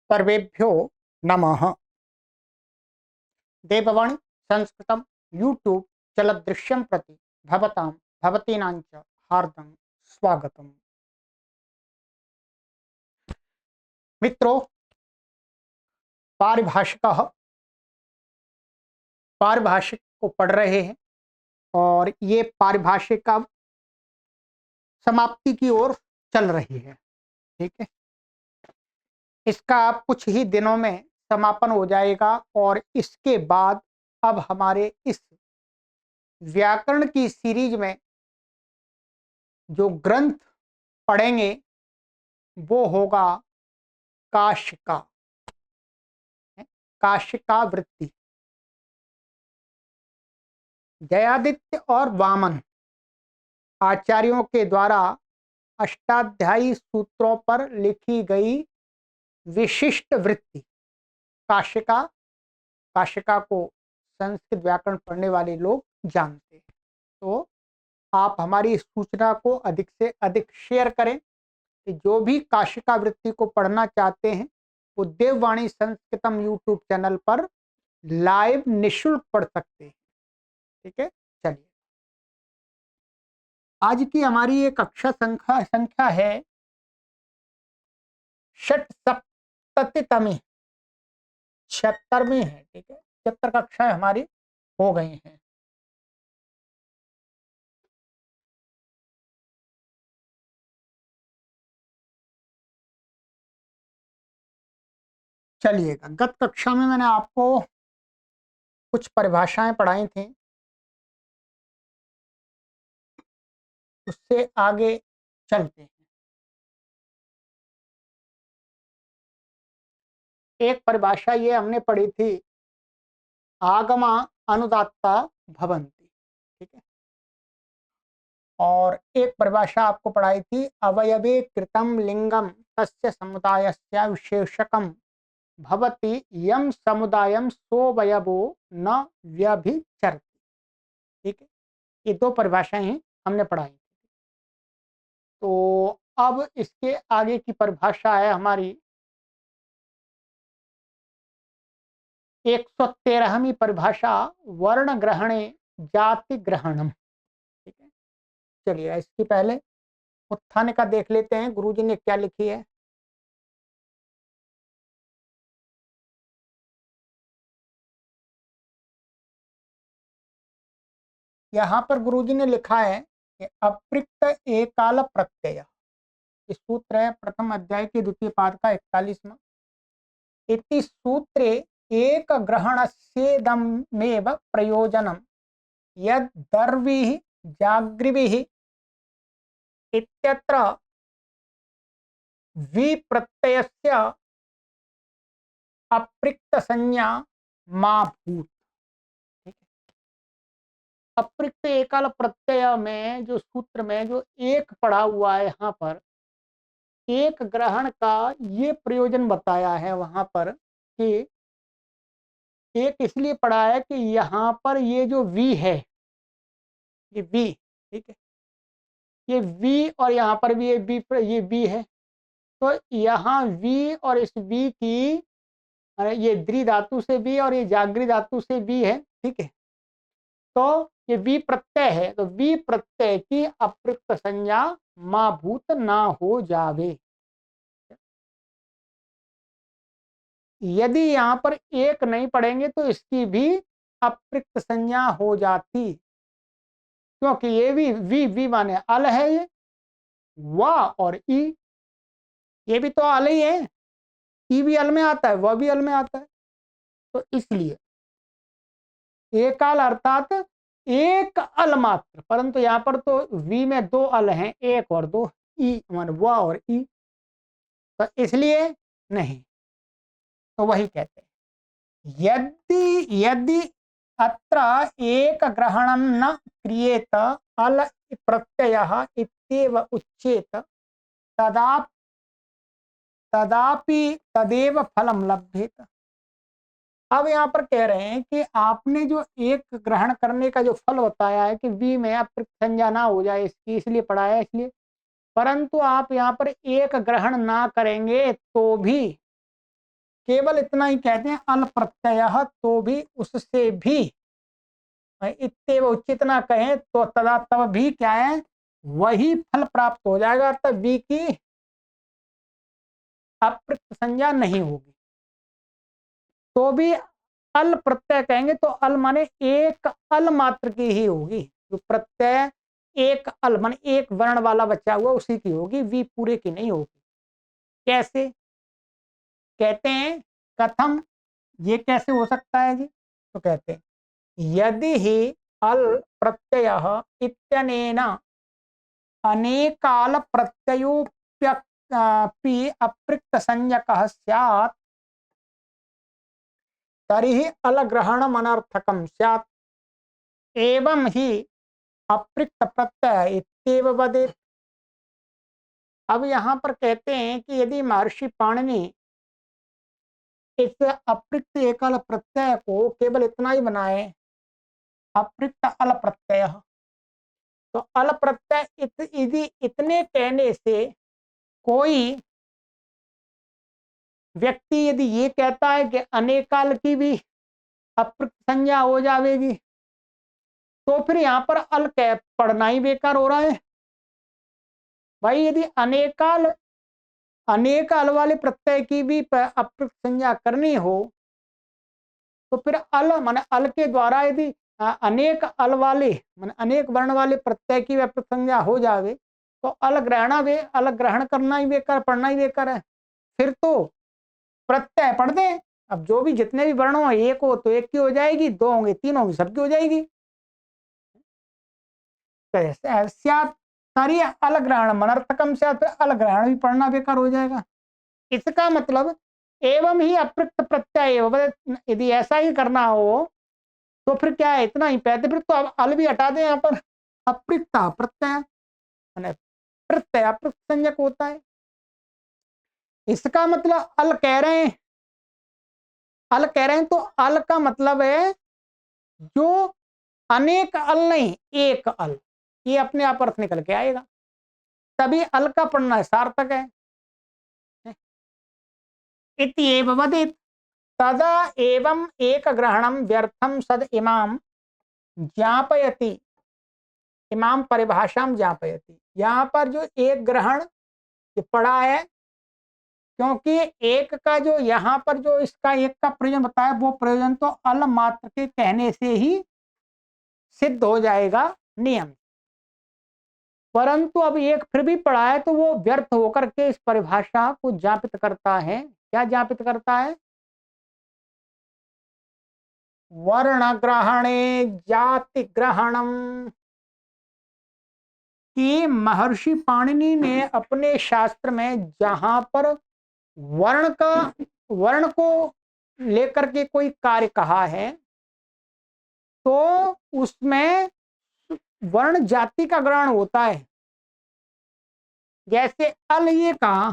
सर्वेभ्यो नमः। देववाणी संस्कृतं यूट्यूब चलदृश्यं प्रति भवतां भवतीनां च हार्दं स्वागतम्। मित्रों, पारिभाषिक को पढ़ रहे हैं और ये पारिभाषिक अब समाप्ति की ओर चल रही है। ठीक है, इसका कुछ ही दिनों में समापन हो जाएगा और इसके बाद अब हमारे इस व्याकरण की सीरीज में जो ग्रंथ पढ़ेंगे वो होगा काशिका। काशिका वृत्ति। जयादित्य और वामन आचार्यों के द्वारा अष्टाध्यायी सूत्रों पर लिखी गई विशिष्ट वृत्ति काशिका। काशिका को संस्कृत व्याकरण पढ़ने वाले लोग जानते हैं। तो आप हमारी इस सूचना को अधिक से अधिक शेयर करें कि जो भी काशिका वृत्ति को पढ़ना चाहते हैं वो देववाणी संस्कृतम यूट्यूब चैनल पर लाइव निःशुल्क पढ़ सकते हैं। ठीक है, चलिए आज की हमारी एक कक्षा संख्या है षट सप्ततितमी, 76वीं है। ठीक है, 76 कक्षाएं हमारी हो गई हैं। चलिएगा, गत कक्षा में मैंने आपको कुछ परिभाषाएं पढ़ाई थी, उससे आगे चलते हैं। एक परिभाषा ये हमने पढ़ी थी, आगमा अनुदात्ता भवन्ति। ठीक है, और एक परिभाषा आपको पढ़ाई थी, अवयवे कृतम लिंगम तस्य समुदायस्य विशेषकम भवति यम समुदायम सोवयवो न व्यभिचरति। ठीक है, ये दो परिभाषाएं हमने पढ़ाई। तो अब इसके आगे की परिभाषा है हमारी 113वीं परिभाषा, वर्ण ग्रहणे जाति ग्रहणम। ठीक है, चलिए इसकी पहले उत्थान का देख लेते हैं, गुरुजी ने क्या लिखी है। यहाँ पर गुरुजी ने लिखा है कि अप्रिक्त एकाल प्रत्यय, इस सूत्र है प्रथम अध्याय के द्वितीय पाद का 41वां। इति सूत्रे एक ग्रहणस्येदमेव प्रयोजनम यद दर्भिः जागृभिः इत्यत्र विप्रत्ययस्य अप्रिक्त संज्ञा मा भूत। अप्रिक्त एकाल प्रत्यय में जो सूत्र में जो एक पढ़ा हुआ है, यहाँ पर एक ग्रहण का ये प्रयोजन बताया है वहां पर कि एक इसलिए पढ़ा है कि यहाँ पर ये जो वी है, ये वी, ठीक है, ये वी और यहाँ पर भी ये वी है। तो यहाँ वी और इस वी की, ये द्रि धातु से भी और ये जागृ धातु से भी है। ठीक है, तो ये वी प्रत्यय है, तो वी प्रत्यय की अप्रिक्त संज्ञा मा भूत ना हो जावे। यदि यहाँ पर एक नहीं पढ़ेंगे तो इसकी भी अप्रिक्त संज्ञा हो जाती, क्योंकि ये भी वी माने अल है, ये वा और ई, ये भी तो अल ही है, ई भी अल में आता है, वह भी अल में आता है। तो इसलिए एकाल अर्थात एक अल मात्र, परंतु यहाँ पर तो वी में दो अल हैं, एक और दो ई, मान व और ई, तो इसलिए नहीं। तो वही कहते हैं, यदि अत्र एक ग्रहणं न क्रियेत अल प्रत्ययः इत्येव उच्येत तदापि तदेव फलम लभ्येत। अब यहाँ पर कह रहे हैं कि आपने जो एक ग्रहण करने का जो फल बताया है कि वी में अप्रिक्त संज्ञा ना हो जाए इसकी, इसलिए पढ़ाया इसलिए, परंतु आप यहाँ पर एक ग्रहण ना करेंगे तो भी केवल इतना ही कहते हैं अल प्रत्यय, तो भी उससे भी इत्तेव उचित ना कहें तो तदा तब भी क्या है, वही फल प्राप्त हो जाएगा, तब वी की अप्रत्यय संज्ञा नहीं होगी। तो भी अल प्रत्यय कहेंगे तो अल माने एक अल मात्र की ही होगी, जो प्रत्यय एक अल माने एक वर्ण वाला बचा हुआ उसी की होगी, वी पूरे की नहीं होगी। कैसे कहते हैं, कथम, ये कैसे हो सकता है जी? तो कहते हैं यदि ही अल प्रत्यय इत्यनेन अनेकाल प्रत्ययोप्यपि अप्रक्त संज्ञकः स्यात् तर्हि अलग्रहणम् अनर्थकं स्यात् एवं ही अप्रक्त प्रत्यय इत्येव वदेत्। अब यहाँ पर कहते हैं कि यदि महर्षि पाणिनि इस अप्रक्त एकल प्रत्यय को केवल इतना ही बनाए, अप्रक्त अल प्रत्यय, तो अल प्रत्यय यदि इतने कहने से कोई व्यक्ति यदि ये कहता है कि अनेकाल की भी अप्रक्त संज्ञा हो जाएगी, तो फिर यहाँ पर अल कह पढ़ना ही बेकार हो रहा है भाई। यदि अनेकाल अनेक अल वाले प्रत्यय की भी अप्रक्त संज्ञा करनी हो, तो फिर अल माने अल के द्वारा यदि अनेक अल वाले माने अनेक वर्ण वाले प्रत्यय की अप्रक्त संज्ञा हो जावे, तो अल ग्रहण करना ही बेकार, पढ़ना ही बेकार है। फिर तो प्रत्यय पढ़ दें, अब जो भी जितने भी वर्ण हो, एक हो तो एक की हो जाएगी, दो होंगे तीन होंगे सबकी हो जाएगी। सारी अलग्रहण अनर्थकम से अलग्रहण भी पढ़ना बेकार हो जाएगा। इसका मतलब एवं ही अप्रक्त प्रत्यय, यदि ऐसा ही करना हो तो फिर क्या है, इतना ही कहते, फिर तो अब अल भी हटा दें यहाँ पर, अप्रक्त प्रत्यय प्रत्यय अप्रक्त संज्ञक होता है। इसका मतलब अल कह रहे हैं, अल कह रहे हैं तो अल का मतलब है जो अनेक अल नहीं, एक अल, ये अपने आप अर्थ निकल के आएगा, तभी अल का पढ़ना सार्थक है। इत्येव वदेत् तदा एवं एक ग्रहणम व्यर्थम सद इमाम ज्ञापयति, इमाम परिभाषाम ज्ञापयति। यहाँ पर जो एक ग्रहण पड़ा है, क्योंकि एक का जो यहाँ पर जो इसका एक का प्रयोजन बताया, वो प्रयोजन तो अल मात्र के कहने से ही सिद्ध हो जाएगा नियम, परंतु अब एक फिर भी पढ़ा है तो वो व्यर्थ होकर के इस परिभाषा को ज्ञापित करता है। क्या ज्ञापित करता है? वर्ण ग्रहणे जाति ग्रहणम, कि महर्षि पाणिनि ने अपने शास्त्र में जहां पर वर्ण को लेकर के कोई कार्य कहा है, तो उसमें वर्ण जाति का ग्रहण होता है। जैसे अल, ये कहा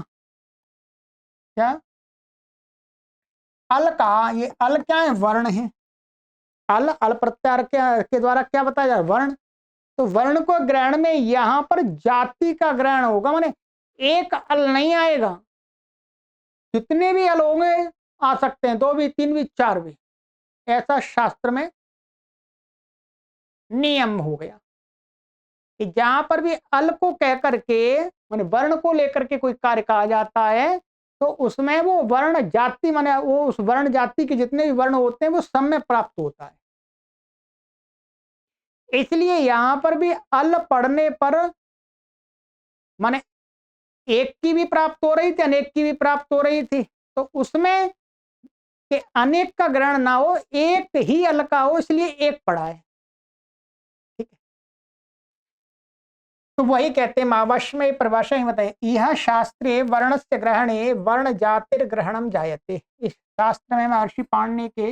क्या, अल का, ये अल क्या है, वर्ण है। अल अल प्रत्यार के द्वारा क्या बताया जाए, वर्ण। तो वर्ण को ग्रहण में यहां पर जाति का ग्रहण होगा, माने एक अल नहीं आएगा, जितने भी अल होंगे आ सकते हैं, दो भी तीन भी चार भी, ऐसा शास्त्र में नियम हो गया कि जहां पर भी अल को कह करके माने वर्ण को लेकर के कोई कार्य कहा जाता है, तो उसमें वो वर्ण जाति माने वो उस वर्ण जाति के जितने भी वर्ण होते हैं वो सब में प्राप्त होता है। इसलिए यहां पर भी अल पढ़ने पर माने एक की भी प्राप्त हो रही थी, अनेक की भी प्राप्त हो रही थी, तो उसमें कि अनेक का ग्रहण ना हो, एक ही अल का हो, इसलिए एक पढ़ा है। ठीक है, तो वही कहते महावश में परिभाषा ही बताए, यह शास्त्रे वर्ण से ग्रहणे वर्ण जातिर ग्रहणम जायते। इस शास्त्र में महर्षि पाणिनि के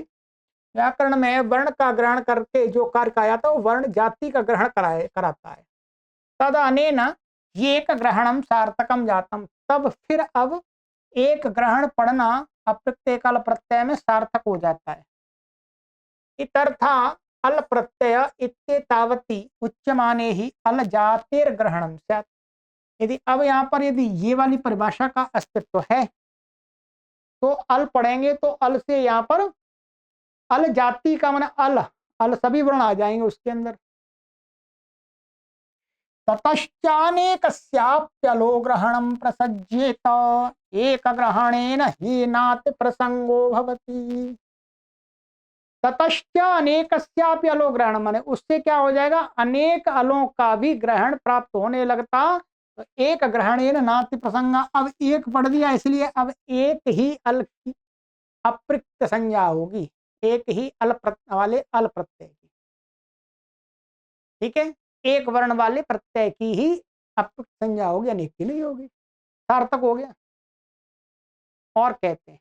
व्याकरण में वर्ण का ग्रहण करके जो कार्य कहा जाता है वो वर्ण जाति का ग्रहण कराता है। तद अनेन ये एक ग्रहणम सार्थकम जातम, तब फिर अब एक ग्रहण पढ़ना अप्रत्ययकाल प्रत्यय में सार्थक हो जाता है। इतर्था अल प्रत्यय इत्येतावति उच्यमाने ही अल जातिर ग्रहणम स्यात्। यदि अब यहाँ पर यदि ये वाली परिभाषा का अस्तित्व है तो अल पढ़ेंगे तो अल से यहाँ पर अल जाति का माने अल, अल सभी वर्ण आ जाएंगे उसके अंदर। ततश्चानेकस्याप्यलो ग्रहणं प्रसज्येत एक ग्रहणेन हीनाति प्रसंगो भवति। ततश्च अनेकस्यापि अलो ग्रहण माने उससे क्या हो जाएगा, अनेक अलों का भी ग्रहण प्राप्त होने लगता। तो एक ग्रहणेन नाति प्रसंगा, अब एक पढ़ दिया इसलिए अब एक ही अल की अप्रयुक्त संज्ञा होगी, एक ही अल वाले अल प्रत्यय की। ठीक है, एक वर्ण वाले प्रत्यय की ही अप्रयुक्त संज्ञा होगी, अनेक की नहीं होगी। सार्थक हो गया। और कहते हैं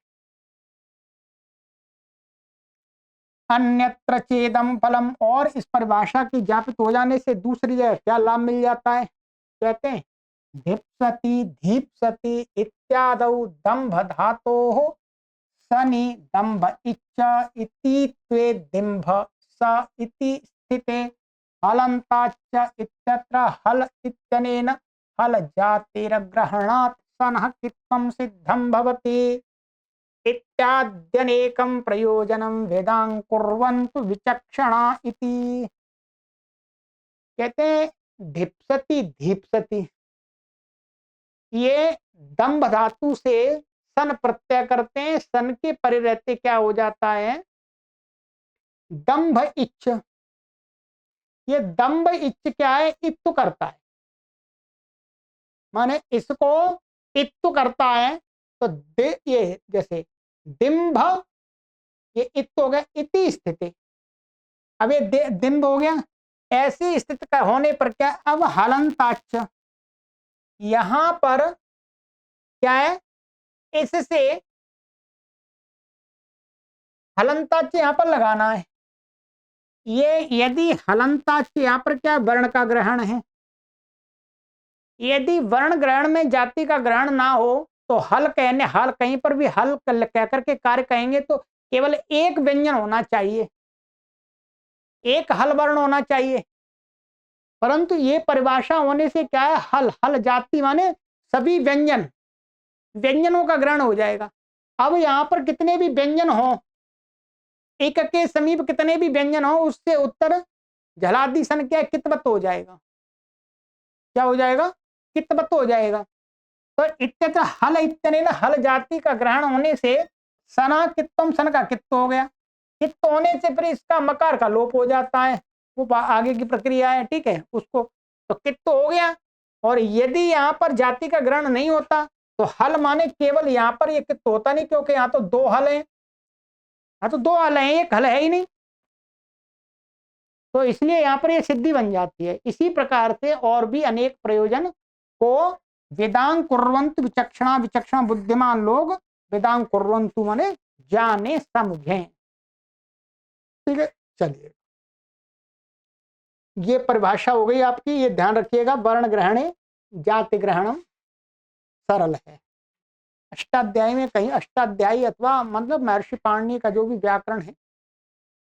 अन्यत्र चेदम फलम, और इस परिभाषा की ज्ञापित हो जाने से दूसरी जगह क्या लाभ मिल जाता है। कहते हैं धिप्सति धीप्सति इत्यादौ दंभ धातोः सनि दंभ इच्च इति त्वे दिंभ स इति स्थिते हलन्ताच्च इत्यत्र हल इत्यनेन हल जातिरग्रहणात् सनः कित्वं सिद्धं भवति इत्याद्यनेकं प्रयोजनं वेदां कुर्वन्तु विचक्षणा इति। कहते हैं धिप्सति धीप्सति, ये दंभ धातु से सन प्रत्यय करते हैं, सन के परे रहते क्या हो जाता है दंभ इच्छ। ये दंभ इच्छ क्या है, इत्तु करता है, माने इसको इत्तु करता है। तो ये जैसे दिंभ, ये इत्तु हो गया, इति स्थिति, अब ये दिंभ हो गया। ऐसी स्थिति का होने पर क्या, अब हलंताच्च, यहां पर क्या है, इससे हलंताच्च यहां पर लगाना है। ये यदि हलंताच्च यहां पर क्या वर्ण का ग्रहण है, यदि वर्ण ग्रहण में जाति का ग्रहण ना हो तो हल कहने, हल कहीं पर भी हल कह करके कार्य कहेंगे तो केवल एक व्यंजन होना चाहिए, एक हल वर्ण होना चाहिए। परंतु ये परिभाषा होने से क्या है, हल हल जाति माने सभी व्यंजन, व्यंजनों का ग्रहण हो जाएगा। अब यहां पर कितने भी व्यंजन हो, एक के समीप कितने भी व्यंजन हो, उससे उत्तर झलादि सन क्या कितवत हो जाएगा, क्या हो जाएगा, कितवत हो जाएगा। तो इत्यत्र हल इत्यनेन हल जाति का ग्रहण होने से सना कित्तम, सन का कित्त हो गया, कित्त होने से फिर इसका मकार का लोप हो जाता है, वो आगे की प्रक्रिया है। ठीक है, उसको तो कित्त हो गया। और यदि यहाँ पर जाति का ग्रहण नहीं होता तो हल माने केवल यहाँ पर ये कित्त होता नहीं, क्योंकि यहाँ तो दो हल हैं, हाँ तो दो हल हैं, एक हल है ही नहीं, तो इसलिए यहाँ पर ये सिद्धि बन जाती है। इसी प्रकार से और भी अनेक प्रयोजन को वेदांग कुर्वन्तु विचक्षणा, विचक्षण बुद्धिमान लोग वेदांग कुर्वन्तु माने जाने समझें। ठीक है, चलिए ये परिभाषा हो गई आपकी, ये ध्यान रखिएगा, वर्ण ग्रहणे जाति ग्रहणम सरल है। अष्टाध्यायी में कहीं, अष्टाध्यायी अथवा मतलब महर्षि पाणिनि का जो भी व्याकरण है,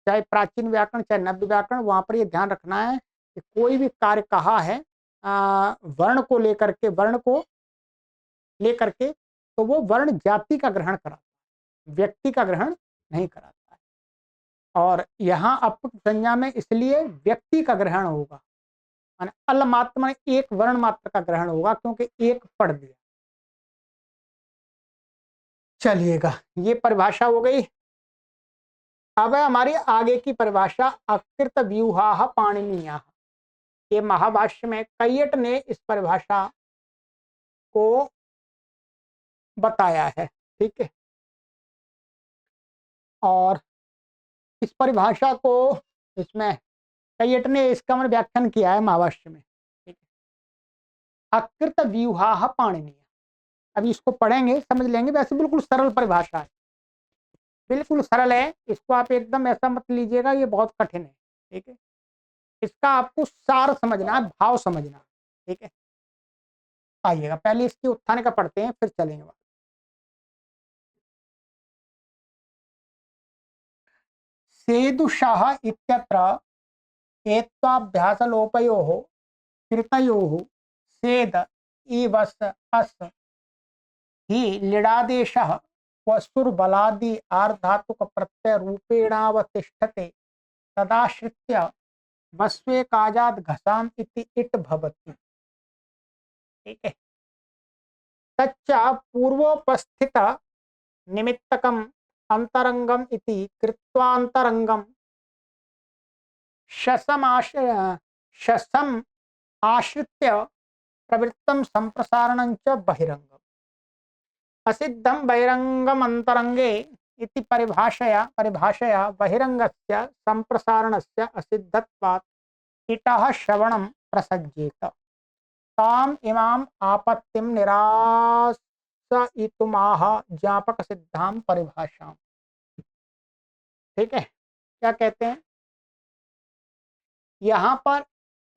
चाहे प्राचीन व्याकरण चाहे नव्य व्याकरण, वहां पर ये ध्यान रखना है कि कोई भी कार्य कहा है वर्ण को लेकर के, वर्ण को लेकर के, तो वो वर्ण जाति का ग्रहण कराता है, व्यक्ति का ग्रहण नहीं कराता है। और यहाँ अप्रयुक्त संज्ञा में इसलिए व्यक्ति का ग्रहण होगा, अल मात्र में एक वर्ण मात्र का ग्रहण होगा, क्योंकि एक पढ़ दिया। चलिएगा, ये परिभाषा हो गई। अब है हमारी आगे की परिभाषा अकृत व्यूहा पाणिनीय। ये महाभाष्य में कैयट ने इस परिभाषा को बताया है। ठीक है, और इस परिभाषा को इसमें कैयट ने इसका मैंने व्याख्यान किया है महाभाष्य में। ठीक है, अकृत व्यूहा पाणिनीय, अभी इसको पढ़ेंगे समझ लेंगे। वैसे बिल्कुल सरल परिभाषा है, बिल्कुल सरल है, इसको आप एकदम ऐसा मत लीजिएगा ये बहुत कठिन है। ठीक है, इसका आपको सार समझना है, भाव समझना है। ठीक है, आइएगा पहले इसके उत्थान का पढ़ते हैं, फिर चलेंगे। सेदुषः इत्यत्र एत्वाभ्यासलोपयोः कृतयोः सेद इवस् अस् हि लिडादेशः क्वसुर्बलादि आर्धातुक प्रत्यय रूपेणावतिष्ठते तदाश्रित्य वस्वेकाजाद घसाम इति इट भवति। ठीक है। तच्च पूर्वोपस्थित निमित्तकम अंतरंगम इति कृत्वांतरंगम शसम आश्रित्य प्रवृत्तम संप्रसारणं च बहिरंगम असिद्धम बहिरंगम अंतरंगे इति परिभाषया बहिरंगस्य संप्रसारणस्य असिद्धत्वात् इतः श्रवणं प्रसज्जेत ताम इमाम आपत्तिम निरासयितुमाह ज्ञापक सिद्धांत परिभाषा। ठीक है, क्या कहते हैं यहाँ पर,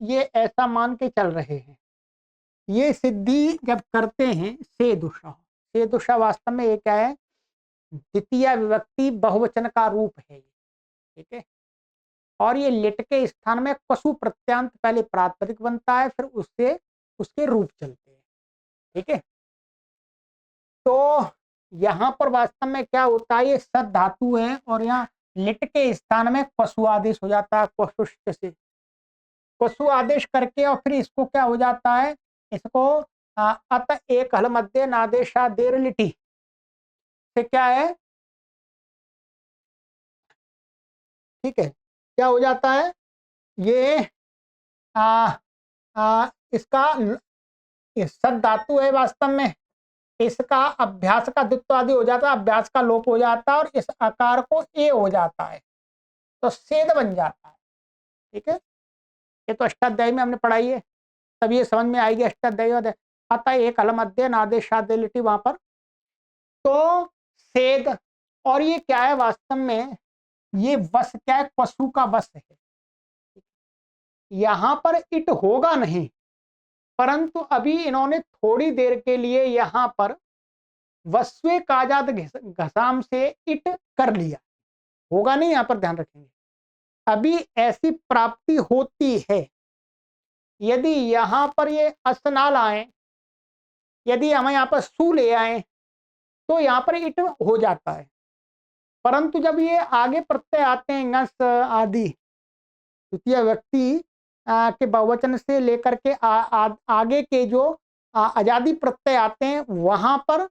ये ऐसा मान के चल रहे हैं, ये सिद्धि जब करते हैं से दुषा वास्तव में ये क्या है, द्वितीय विभक्ति बहुवचन का रूप है। ठीक है, और ये लिट के स्थान में पशु प्रत्यांत पहले प्रातिपदिक बनता है, फिर उससे उसके रूप चलते हैं। ठीक है, तो यहाँ पर वास्तव में क्या होता है, ये सद धातु है और यहाँ लिट के स्थान में पशु आदेश हो जाता है। क्वसुष्ट से पशु आदेश करके और फिर इसको क्या हो जाता है, इसको अत एक हल मध्य नादेशा देर लिटी से क्या है, ठीक है, क्या हो जाता है, ये इसका सद धातु है वास्तव में, इसका अभ्यास का द्वित्व आदि हो जाता है, अभ्यास का लोप हो जाता है और इस आकार को ए हो जाता है तो सेद बन जाता है। ठीक है, ये तो अष्टाध्यायी में हमने पढ़ाई है, तब ये समझ में आएगी अष्टाध्यायी। अतः एक अलम अध्ययन आदेशादिलिटी वहां पर तो सेद, और ये क्या है वास्तव में, ये वस क्या है, पशु का वस है। यहां पर इट होगा नहीं, परंतु अभी इन्होंने थोड़ी देर के लिए यहां पर वस्वे काजात घसाम से इट कर लिया, होगा नहीं, यहां पर ध्यान रखेंगे। अभी ऐसी प्राप्ति होती है, यदि यहां पर ये अस ना लाए, यदि हम यहाँ पर सु ले आए तो यहाँ पर इट हो जाता है, परंतु जब ये आगे प्रत्यय आते हैं ngस आदि द्वितीय व्यक्ति के बहुवचन से लेकर के आगे के जो आजादी प्रत्यय आते हैं वहां पर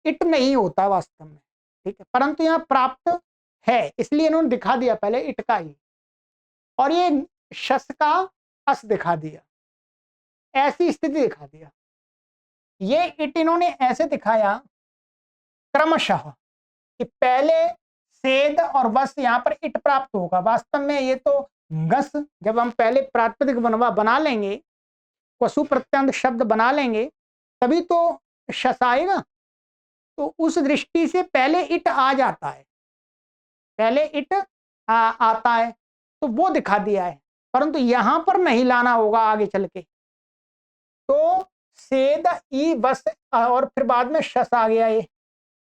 इट नहीं होता वास्तव में। ठीक है, परंतु यहाँ प्राप्त है, इसलिए इन्होंने दिखा दिया पहले इट का ही, और ये शस का अस दिखा दिया, ऐसी स्थिति दिखा दिया। ये इट इन्होंने ऐसे दिखाया क्रमशः कि पहले सेद और वस यहाँ पर इट प्राप्त होगा। वास्तव में ये तो गस, जब हम पहले प्रातिपदिक बना लेंगे, पशु प्रत्यंत शब्द बना लेंगे, तभी तो शस आएगा। तो उस दृष्टि से पहले इट आ जाता है, पहले इट आता है, तो वो दिखा दिया है, परंतु यहां पर नहीं लाना होगा आगे चल के। तो सेद ई बस और फिर बाद में शस आ गया, ये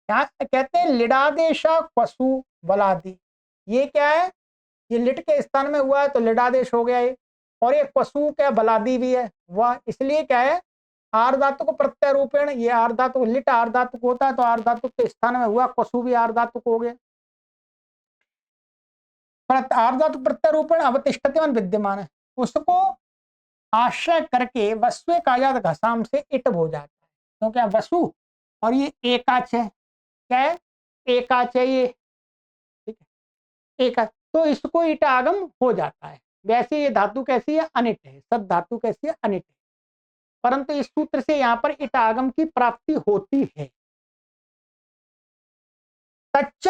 क्या कहते हैं, लिडादेशा पशु बलादि। ये क्या है, ये लिट के स्थान में हुआ है तो लिडादेश हो गया ये, और ये पशु क्या बलादी भी है वह, इसलिए क्या है, आर्धातु को प्रत्यय रूपेण, ये आर्धातु लिट आर्धातु होता है तो आर्धातु के स्थान में हुआ, पशु भी आर्धातु हो गया। आर्धातु प्रत्यय रूपेण अवतिष्ठते विद्यमान है, उसको आश्रय करके वस्वे काजात घसाम से इट हो जाता है। तो क्या वसु और ये एकाच है, क्या है, एकाच है ये। ठीक है, एकाच, तो इसको इट आगम हो जाता है। वैसे ये धातु कैसी है, अनिट है, सब धातु कैसी है, अनिट है, परंतु इस सूत्र से यहाँ पर इट आगम की प्राप्ति होती है। तच्च,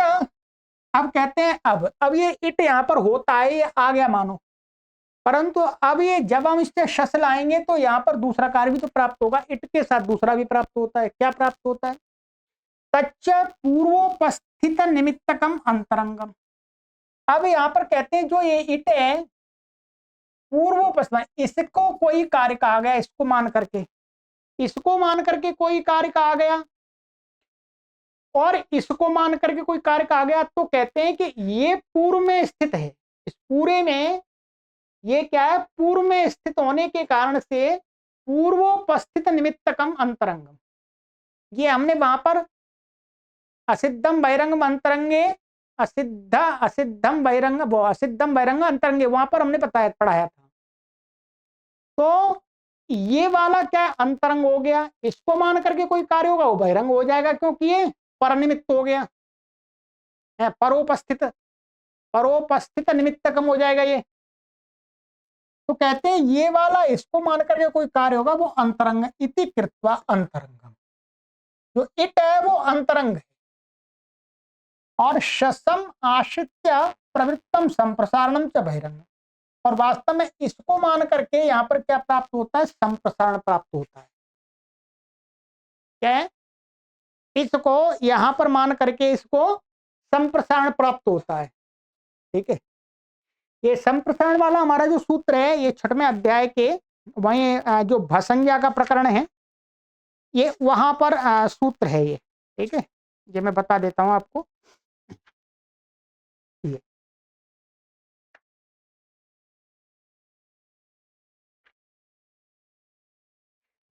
अब कहते हैं अब ये इट यहाँ पर होता है, ये आ गया मानो, परंतु अब ये जब हम इससे शस लाएंगे तो यहाँ पर दूसरा कार्य भी तो प्राप्त होगा, इट के साथ दूसरा भी प्राप्त होता है। क्या प्राप्त होता है, तच्च पूर्वोपस्थित निमित्तकम अंतरंगम। अब यहाँ पर कहते हैं जो ये इट है पूर्वोपस्थित, इसको कोई कार्य कहा गया, इसको मान करके कोई कार्य कहा गया और इसको मान करके कोई कार्य कहा गया, तो कहते हैं कि ये पूर्व में स्थित है। इस पूरे में ये क्या है, पूर्व में स्थित होने के कारण से पूर्वोपस्थित निमित्तकम अंतरंगम, ये हमने वहां पर असिद्धम बहिरंगम अंतरंगे, असिद्धम बहिरंग अंतरंगे, वहां पर हमने पढ़ाया था। तो ये वाला क्या अंतरंग हो गया, इसको मान करके कोई कार्य होगा वो बहिरंग हो जाएगा, क्योंकि ये परनिमित्त हो गया है, परोपस्थित निमित्तकम हो जाएगा ये। तो कहते हैं ये वाला इसको मान करके कोई कार्य होगा वो अंतरंग, इति कृत्वा अंतरंगम, जो इट है वो अंतरंग है। और शसम आश्रित्य प्रवृत्तम संप्रसारणम च बहिरंग, और वास्तव में इसको मान करके यहाँ पर क्या प्राप्त होता है, संप्रसारण प्राप्त होता है। क्या है, इसको यहां पर मान करके इसको संप्रसारण प्राप्त होता है। ठीक है, ये संप्रसारण वाला हमारा जो सूत्र है ये 6वें अध्याय के वहीं जो भसंज्ञा का प्रकरण है ये वहां पर सूत्र है ये। ठीक है, ये मैं बता देता हूं आपको। ये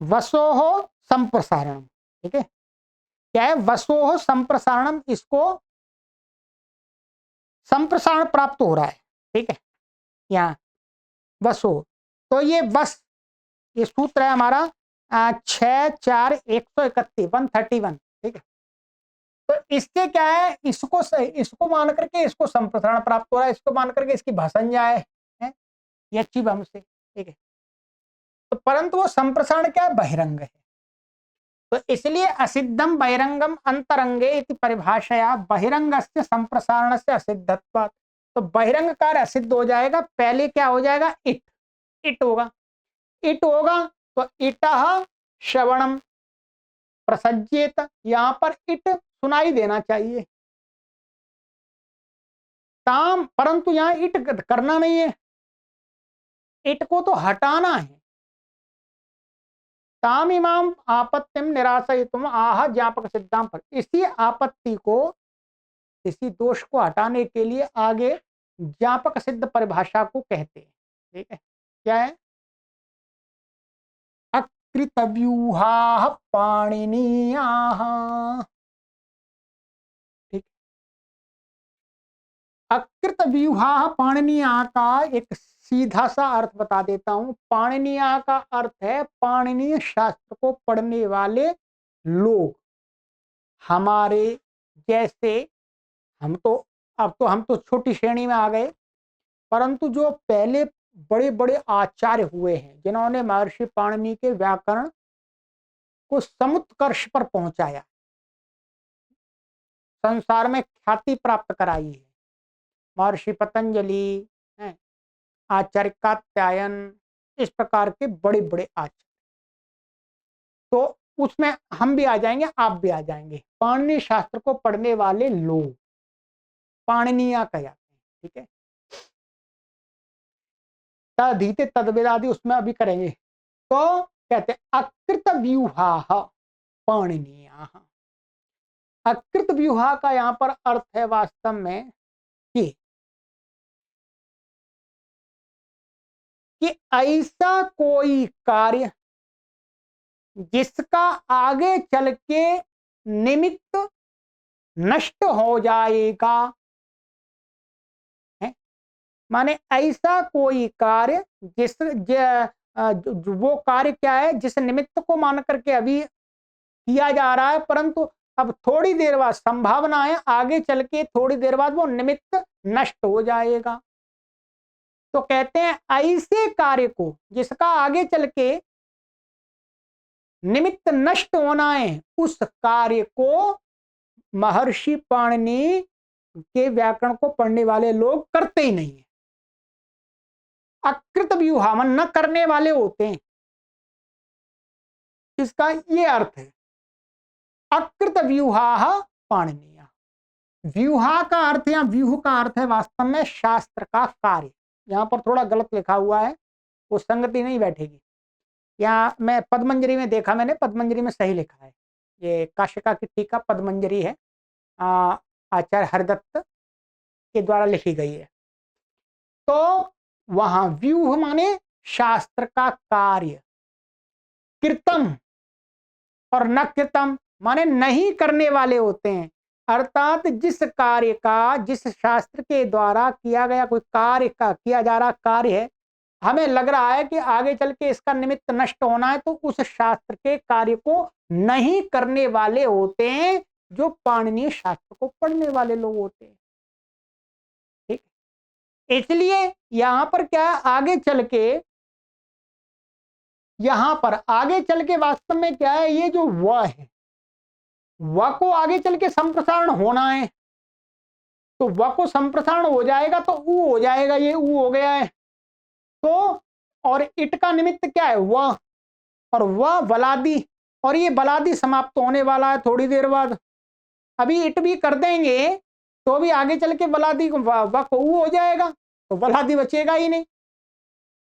वसोह संप्रसारणम, ठीक है, क्या है, वसोह संप्रसारणम, इसको संप्रसारण प्राप्त हो रहा है। ठीक है, यहाँ वसो, तो ये वस, ये सूत्र है हमारा 6-4-131 131। ठीक है, तो इससे क्या है, इसको मान करके इसको संप्रसारण प्राप्त हो रहा है, इसको मान करके इसकी भाषंज्ञा है ये अच्छी भाव से। ठीक है, तो परंतु वो संप्रसारण क्या है, बहिरंग है। तो इसलिए असिद्धम बहिरंगम अंतरंगे इति परिभाषया बहिरंगस्य संप्रसारणस्य असिद्धत्वात्, तो बहिरंग कार्य असिद्ध हो जाएगा। पहले क्या हो जाएगा, इट होगा, इट होगा तो इटः श्रवणम प्रसज्येत, यहां पर इट सुनाई देना चाहिए, ताम, परंतु यहां इट करना नहीं है, इट को तो हटाना है। ताम इमाम आपत्तिम निराशयितुम आह ज्ञापक सिद्धांत पर, इसी आपत्ति को, इसी दोष को हटाने के लिए आगे ज्ञापक सिद्ध परिभाषा को कहते हैं। ठीक है, क्या है, अकृतव्यूहा पाणिनीयाः। ठीक, अकृत व्यूहा पाणिनीया का एक सीधा सा अर्थ बता देता हूं। पाणिनीया का अर्थ है पाणिनीय शास्त्र को पढ़ने वाले लोग, हमारे जैसे, हम तो छोटी श्रेणी में आ गए, परंतु जो पहले बड़े बड़े आचार्य हुए हैं जिन्होंने महर्षि पाणिनि के व्याकरण को समुत्कर्ष पर पहुंचाया, संसार में ख्याति प्राप्त कराई है, महर्षि पतंजलि हैं, आचार्य कात्यायन, इस प्रकार के बड़े बड़े आचार्य, तो उसमें हम भी आ जाएंगे, आप भी आ जाएंगे। पाणिनि शास्त्र को पढ़ने वाले लोग पाणिनीय कहलाते हैं। ठीक है, तदीते तदवेदादि उसमें अभी करेंगे। तो कहते हैं अकृत व्यूहा पाणिनीय, अकृत व्यूहा का यहां पर अर्थ है वास्तव में कि ऐसा कोई कार्य जिसका आगे चल के निमित्त नष्ट हो जाएगा, है? माने ऐसा कोई कार्य वो कार्य क्या है, जिस निमित्त को मान करके अभी किया जा रहा है, परंतु अब थोड़ी देर बाद संभावना है आगे चल के थोड़ी देर बाद वो निमित्त नष्ट हो जाएगा। तो कहते हैं ऐसे कार्य को जिसका आगे चल के निमित्त नष्ट होना है, उस कार्य को महर्षि पाणिनि के व्याकरण को पढ़ने वाले लोग करते ही नहीं है। अकृत व्यूहावन न करने वाले होते हैं, इसका ये अर्थ है। अकृत व्यूहा पाणिनीय, व्यूहा का अर्थ या व्यूह का अर्थ है वास्तव में शास्त्र का कार्य। यहां पर थोड़ा गलत लिखा हुआ है, वो संगति नहीं बैठेगी। यहाँ मैं पद्मंजरी में देखा, मैंने पद्मंजरी में सही लिखा है, ये काशिका की टीका पद्मंजरी है, आचार्य हरदत्त के द्वारा लिखी गई है। तो वहां व्यूह माने शास्त्र का कार्य, कृतम और न कृतम माने नहीं करने वाले होते हैं। अर्थात जिस कार्य का, जिस शास्त्र के द्वारा किया गया कोई कार्य का, किया जा रहा कार्य है, हमें लग रहा है कि आगे चल के इसका निमित्त नष्ट होना है, तो उस शास्त्र के कार्य को नहीं करने वाले होते हैं जो पाणिनीय शास्त्र को पढ़ने वाले लोग होते हैं। ठीक, इसलिए यहां पर क्या है, आगे चल के, यहां पर आगे चल के वास्तव में क्या है, ये जो व है, व को आगे चल के संप्रसारण होना है, तो व को संप्रसारण हो जाएगा तो ऊ हो जाएगा, ये ऊ हो गया है। तो और इट का निमित्त क्या है, व, और वह बलादी, और ये बलादी समाप्त होने वाला है थोड़ी देर बाद। अभी इट भी कर देंगे तो भी आगे चल के बलादी व को ऊ हो जाएगा, तो बलादी बचेगा ही नहीं।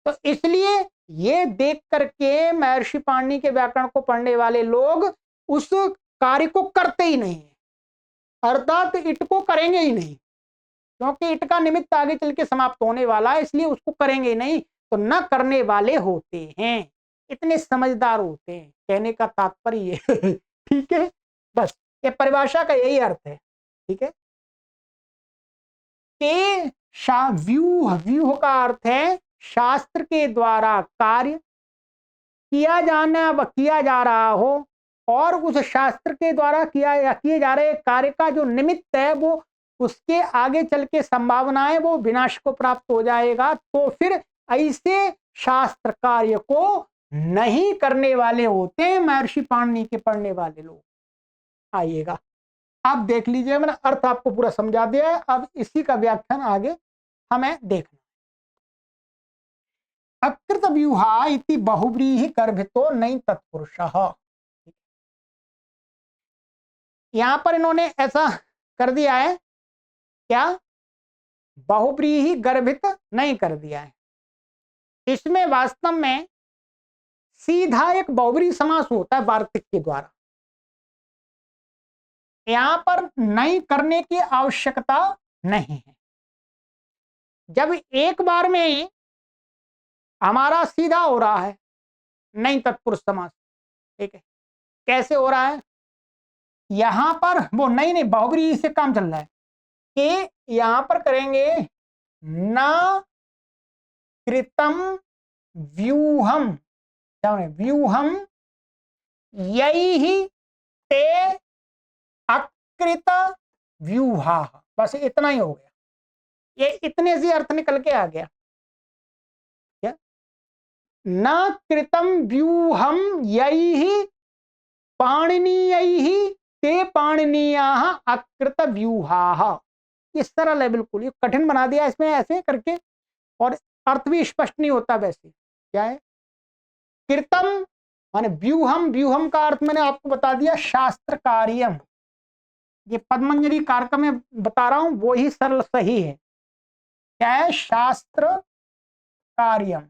तो इसलिए ये देख करके महर्षि पाणिनि के व्याकरण को पढ़ने वाले लोग उस कार्य को करते ही नहीं, अर्थात इट को करेंगे ही नहीं, क्योंकि इट का निमित्त आगे चल के समाप्त होने वाला है, इसलिए उसको करेंगे ही नहीं, तो न करने वाले होते हैं, इतने समझदार होते हैं, कहने का तात्पर्य ये ठीक है, बस ये परिभाषा का यही अर्थ है। ठीक है, के व्यूह, व्यूह का अर्थ है शास्त्र के द्वारा कार्य किया जा रहा हो, और उस शास्त्र के द्वारा किए जा रहे कार्य का जो निमित्त है वो, उसके आगे चल के संभावनाएं वो विनाश को प्राप्त हो जाएगा, तो फिर ऐसे शास्त्र कार्य को नहीं करने वाले होते हैं महर्षि पाणिनि के पढ़ने वाले लोग। आइएगा, आप देख लीजिए, मैंने अर्थ आपको पूरा समझा दिया है, अब इसी का व्याख्यान आगे हमें देखना। अकृत व्यूहा इति बहुव्रीहि गर्भितो नहीं तत्पुरुषः। यहां पर इन्होंने ऐसा कर दिया है, क्या, बहुव्रीहि गर्भित नहीं कर दिया है, इसमें वास्तव में सीधा एक बहुव्रीहि समास होता है वार्तिक के द्वारा, यहां पर नहीं करने की आवश्यकता नहीं है। जब एक बार में ही हमारा सीधा हो रहा है नहीं तत्पुरुष समास, ठीक है, कैसे हो रहा है, यहां पर वो नहीं बहुव्रीहि से काम चल रहा है कि यहां पर करेंगे न कृतम व्यूहम, क्या व्यूहम यही ते अकृत व्यूहा, बस इतना ही हो गया, ये इतने से अर्थ निकल के आ गया, क्या, न कृतम व्यूहम यही पाणिनीयैहि ते पाणिनीयाः अकृत व्यूहाः। ये सरल है बिल्कुल, ये कठिन बना दिया इसमें ऐसे करके, और अर्थ भी स्पष्ट नहीं होता वैसे। क्या है कृतम माने व्यूहम, व्यूहम का अर्थ मैंने आपको बता दिया शास्त्र कार्यम, ये पद्मंजलि कारक में बता रहा हूं वो ही सरल सही है। क्या है, शास्त्र कार्यम,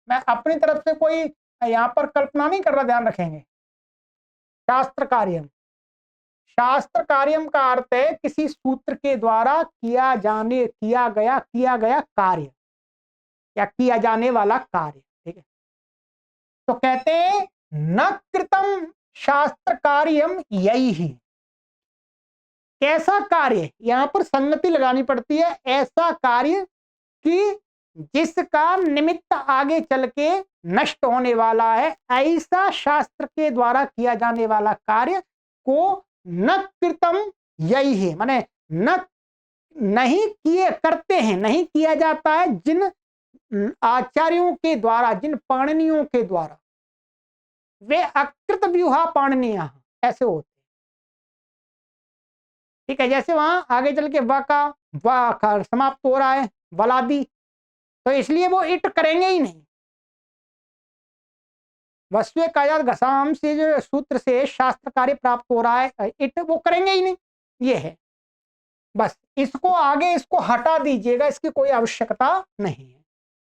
मैं अपनी तरफ से कोई यहां पर कल्पना नहीं कर रहा, ध्यान रखेंगे, शास्त्र कार्यम, शास्त्र कार्यम का अर्थ है किसी सूत्र के द्वारा किया गया कार्य या किया जाने वाला कार्य। ठीक है, तो कहते हैं न कृतम शास्त्र कार्यम यही ही, कैसा कार्य, यहां पर संगति लगानी पड़ती है, ऐसा कार्य कि जिसका निमित्त आगे चल के नष्ट होने वाला है, ऐसा शास्त्र के द्वारा किया जाने वाला कार्य को न कृतम यही है, माने न नहीं किए करते हैं, नहीं किया जाता है जिन आचार्यों के द्वारा, जिन पाणिनियों के द्वारा, वे अकृत व्यूहा पाणिनीय ऐसे होते। ठीक है, जैसे वहां आगे चल के व समाप्त हो रहा है बलादी, तो इसलिए वो इट करेंगे ही नहीं, वस्तु काया घसाम से जो सूत्र से शास्त्र कार्य प्राप्त हो रहा है, इट वो करेंगे ही नहीं, ये है, बस इसको आगे इसको हटा दीजिएगा, इसकी कोई आवश्यकता नहीं है।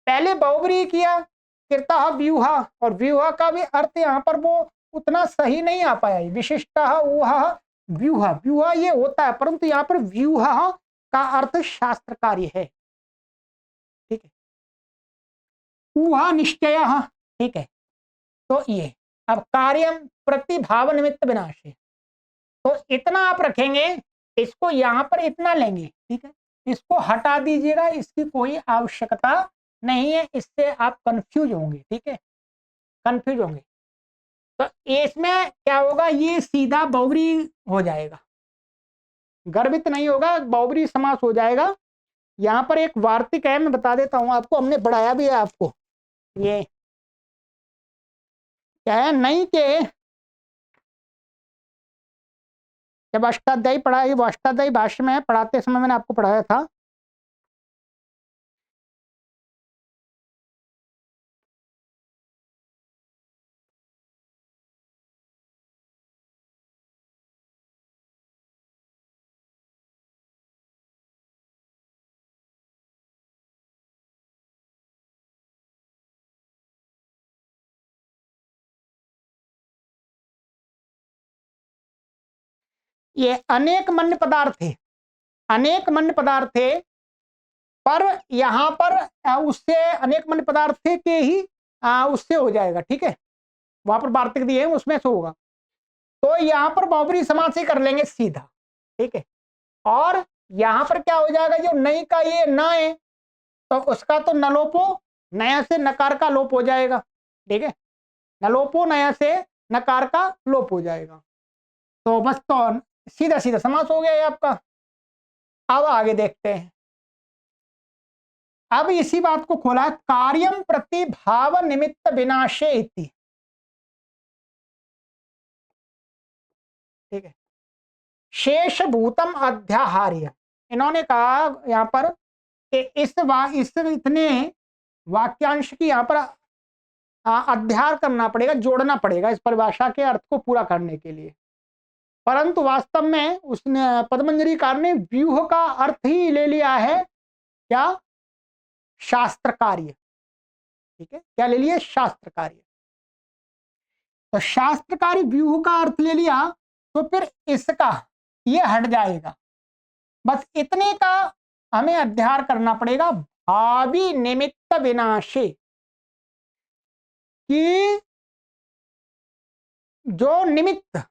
पहले बहुव्रीहि किया कृतः व्यूहा, और व्यूहा का भी अर्थ यहाँ पर वो उतना सही नहीं आ पाया, विशिष्टः ऊहा व्यूहा, व्यूहा ये होता है, परंतु यहाँ पर व्यूहा का अर्थ शास्त्र कार्य है। ठीक है, ऊहा निश्चय, ठीक है, तो ये अब कार्यम प्रतिभाव निमित्त विनाश है, तो इतना आप रखेंगे, इसको यहां पर इतना लेंगे, ठीक है, इसको हटा दीजिएगा, इसकी कोई आवश्यकता नहीं है, इससे आप कंफ्यूज होंगे, ठीक है, कंफ्यूज होंगे। तो इसमें क्या होगा, ये सीधा बहुब्री हो जाएगा, गर्भित नहीं होगा, बहुब्री समास हो जाएगा। यहां पर एक वार्तिक है, मैं बता देता हूं आपको, हमने पढ़ाया भी है आपको। ये क्या है, नहीं के जब अष्टाध्यायी पढ़ाई, वो अष्टाध्यायी भाष्य में पढ़ाते समय मैंने आपको पढ़ाया था। ये अनेक मन्य पदार्थ थे, अनेक मन्य पदार्थ थे, पर यहां पर उससे अनेक मन्य पदार्थ थे के ही उससे हो जाएगा, ठीक है, वहां पर वार्तिक दिए हैं उसमें से होगा। तो यहां पर बहुब्री समास ही कर लेंगे सीधा, ठीक है। और यहां पर क्या हो जाएगा, जो नई का ये न है, तो उसका तो नलोपो नया से नकार का लोप हो जाएगा, ठीक है, नलोपो नया से नकार का लोप हो जाएगा। तो बस तो सीधा सीधा समास हो गया ये आपका। अब आगे देखते हैं, अब इसी बात को खोला, कार्यम प्रति भाव निमित्त विनाशे इति, ठीक है, शेष भूतम अध्याहार्य। इन्होंने कहा यहां पर कि इस इतने वाक्यांश की यहां पर अध्याय करना पड़ेगा, जोड़ना पड़ेगा इस परिभाषा के अर्थ को पूरा करने के लिए। परंतु वास्तव में उसने पद्मंजरीकार ने व्यूह का अर्थ ही ले लिया है, क्या, शास्त्र कार्य, ठीक है, क्या ले लिया, शास्त्र कार्य। तो शास्त्र कार्य व्यूह का अर्थ ले लिया, तो फिर इसका ये हट जाएगा। बस इतने का हमें अध्ययन करना पड़ेगा, भावी निमित्त विनाशे, कि जो निमित्त,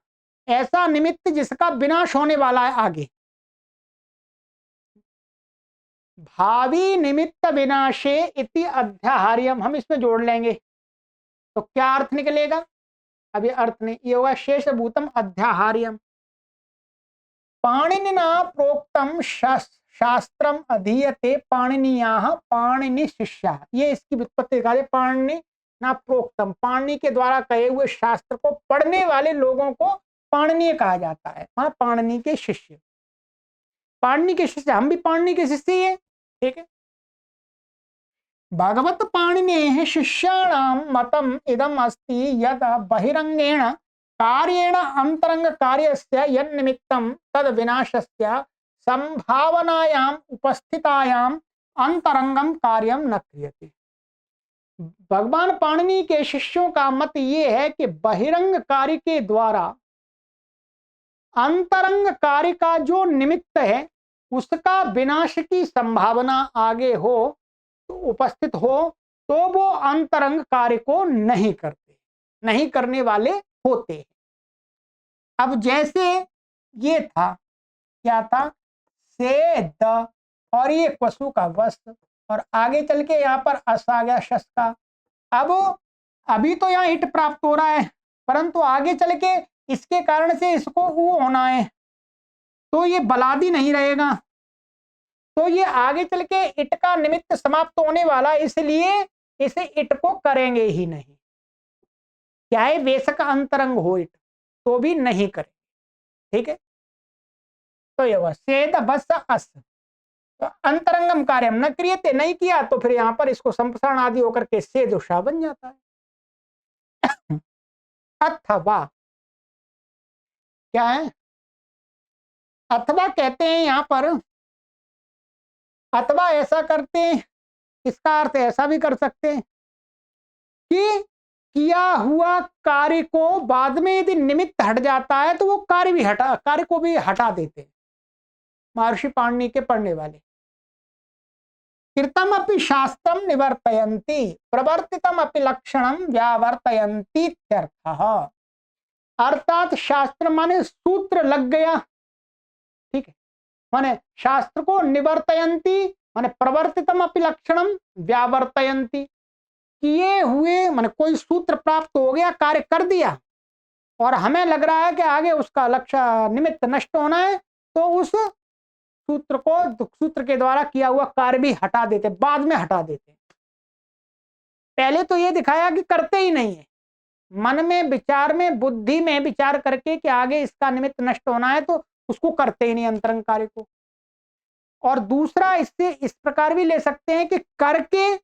ऐसा निमित्त जिसका विनाश होने वाला है आगे, भावी निमित्त विनाशे इति अध्याहार्यम, हम इसमें जोड़ लेंगे तो क्या अर्थ निकलेगा, अभी अर्थ नहीं, ये होगा शेष भूतम अध्याहार्यम। पाणिनिना प्रोक्तम शास्त्रम अधीयते पाणिनीयाः पाणिनि शिष्याः, ये इसकी व्युत्पत्ति दिखा दे, पाणिनि ना प्रोक्तम, पाणिनि के द्वारा कहे हुए शास्त्र को पढ़ने वाले लोगों को पाणिनीय कहा जाता है, हाँ, पाणिनि के शिष्य, पाणिनि के शिष्य, हम भी पाणिनि के शिष्य ही है, ठीक है। भगवत पाणिनेः शिष्याणां मतम इदम अस्ति यद बहिरंगेण कार्येण अंतरंग कार्यस्य यन्निमित्तं तद विनाशस्य संभावनायाम उपस्थितायाम अंतरंगम कार्यम न क्रियते। भगवान पाणिनि के शिष्यों का मत ये है कि बहिरंग कार्य के द्वारा अंतरंग कार्य का जो निमित्त है उसका विनाश की संभावना आगे हो, तो उपस्थित हो, तो वो अंतरंग कार्य को नहीं करते, नहीं करने वाले होते हैं। अब जैसे ये था, क्या था, से द, और ये पशु का वस्त्र, और आगे चल के यहाँ पर अस आ गया शस का। अब अभी तो यहाँ इट प्राप्त हो रहा है, परंतु आगे चल के इसके कारण से इसको ऊ होना है, तो ये बलादी नहीं रहेगा, तो ये आगे चल के इट का निमित्त समाप्त होने वाला, इसलिए इसे इट को करेंगे ही नहीं, चाहे बेशक अंतरंग हो इट, तो भी नहीं करें, ठीक है। तो ये सेद बस अस, तो अंतरंगम कार्यम न क्रियते, नहीं किया तो फिर यहां पर इसको संप्रसारण आदि होकर के से दुषा बन जाता है। अथवा क्या है, अथवा कहते हैं यहां पर, अथवा ऐसा करते हैं, इसका अर्थ ऐसा भी कर सकते हैं कि किया हुआ कार्य को बाद में यदि निमित्त हट जाता है तो वो कार्य को भी हटा देते हैं महर्षि पाणिनि के पढ़ने वाले। कृतम अपि शास्त्रम निवर्तयन्ति प्रवर्तितम अपि लक्षणम व्यावर्तयन्ति इत्यर्थः। अर्थात शास्त्र माने सूत्र लग गया, ठीक है, माने शास्त्र को निवर्तयंती माने प्रवर्तितम अपि लक्षणम व्यावर्तयंती, किए हुए माने कोई सूत्र प्राप्त हो गया, कार्य कर दिया और हमें लग रहा है कि आगे उसका लक्ष्य निमित्त नष्ट होना है, तो उस सूत्र के द्वारा किया हुआ कार्य भी हटा देते, बाद में हटा देते। पहले तो ये दिखाया कि करते ही नहीं है, मन में विचार में बुद्धि में विचार करके कि आगे इसका निमित्त नष्ट होना है तो उसको करते ही नहीं अंतरंग कार्य को। और दूसरा इससे इस प्रकार भी ले सकते हैं कि करके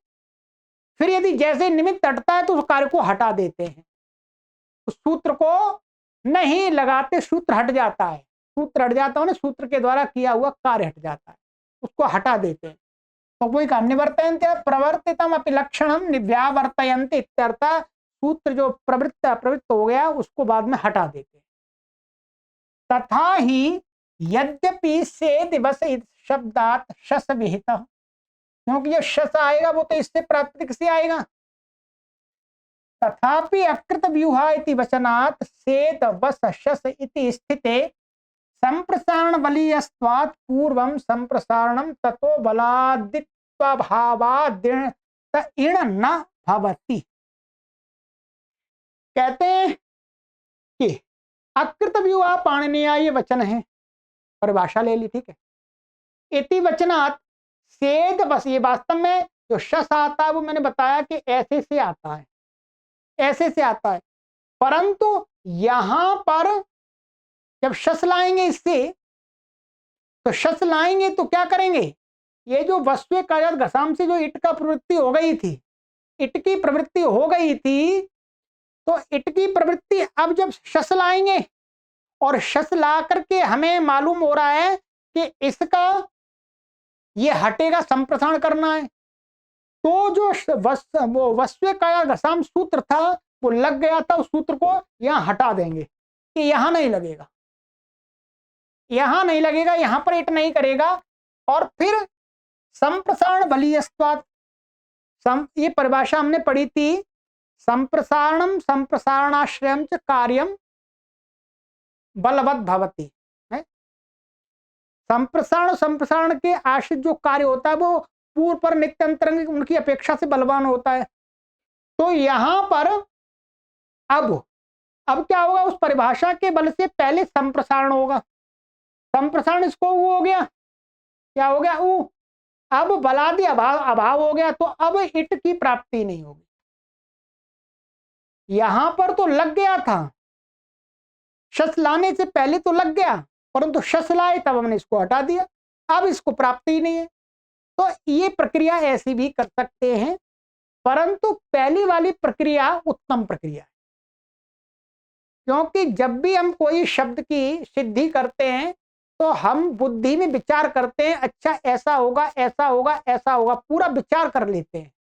फिर यदि जैसे निमित्त हटता है तो उस कार्य को हटा देते हैं, उस सूत्र को नहीं लगाते, सूत्र हट जाता है, सूत्र हट जाता है ना, सूत्र के द्वारा किया हुआ कार्य हट जाता है, उसको हटा देते हैं। तो वही कहा निवर्तयन्ते प्रवर्तितम अपि लक्षणम व्यावर्तयन्ते इत्यर्थ, सूत्र जो प्रवृत्त हो गया उसको बाद में हटा देते हैं। तथा ही यद्यपि से दिवस शब्दात शस विहित, क्योंकि जो शस आएगा वो तो इससे प्राकृतिक से आएगा। तथापि अकृत व्यूहा इति वचनात् सेद वस शस इति स्थिते संप्रसारण बलीयस्त्वात् पूर्वं संप्रसारणं ततो बलादित्वभावादिण इण न भवति। कहते हैं कि अकृत व्यूहा पाणिनीय ये वचन है, परिभाषा ले ली, ठीक है। इति वचनात् सेद बस, ये वास्तव में जो शस आता है वो मैंने बताया कि ऐसे से आता है, ऐसे से आता है, परंतु यहां पर जब शस लाएंगे इससे, तो शस लाएंगे तो क्या करेंगे, ये जो वस्तु कायद घसाम से जो इट का प्रवृत्ति हो गई थी, इट की प्रवृत्ति हो गई थी, तो इट की प्रवृत्ति अब जब शस लाएंगे और शस ला करके हमें मालूम हो रहा है कि इसका ये हटेगा, संप्रसारण करना है, तो जो वस्तु काया घसाम सूत्र था वो लग गया था, उस सूत्र को यहां हटा देंगे कि यहां नहीं लगेगा, यहां नहीं लगेगा, यहां पर इट नहीं करेगा। और फिर संप्रसारण बलीयस्त्वात्, ये परिभाषा हमने पढ़ी थी, संप्रसारणम संप्रसारणाश्रयम च कार्यम बलवत भवति, संप्रसारण के आश्रित जो कार्य होता है वो पूर्व पर नित्यंतरंग उनकी अपेक्षा से बलवान होता है। तो यहां पर अब क्या होगा, उस परिभाषा के बल से पहले संप्रसारण होगा, संप्रसारण इसको वो हो गया, क्या हो गया, ऊ, अब बलादि अभाव हो गया, तो अब इट की प्राप्ति नहीं होगी। यहां पर तो लग गया था, शस लाने से पहले तो लग गया, परंतु शस लाए तब हमने इसको हटा दिया, अब इसको प्राप्ति ही नहीं है। तो ये प्रक्रिया ऐसी भी कर सकते हैं, परंतु पहली वाली प्रक्रिया उत्तम प्रक्रिया है, क्योंकि जब भी हम कोई शब्द की सिद्धि करते हैं तो हम बुद्धि में विचार करते हैं, अच्छा ऐसा होगा, ऐसा होगा, ऐसा होगा, पूरा विचार कर लेते हैं,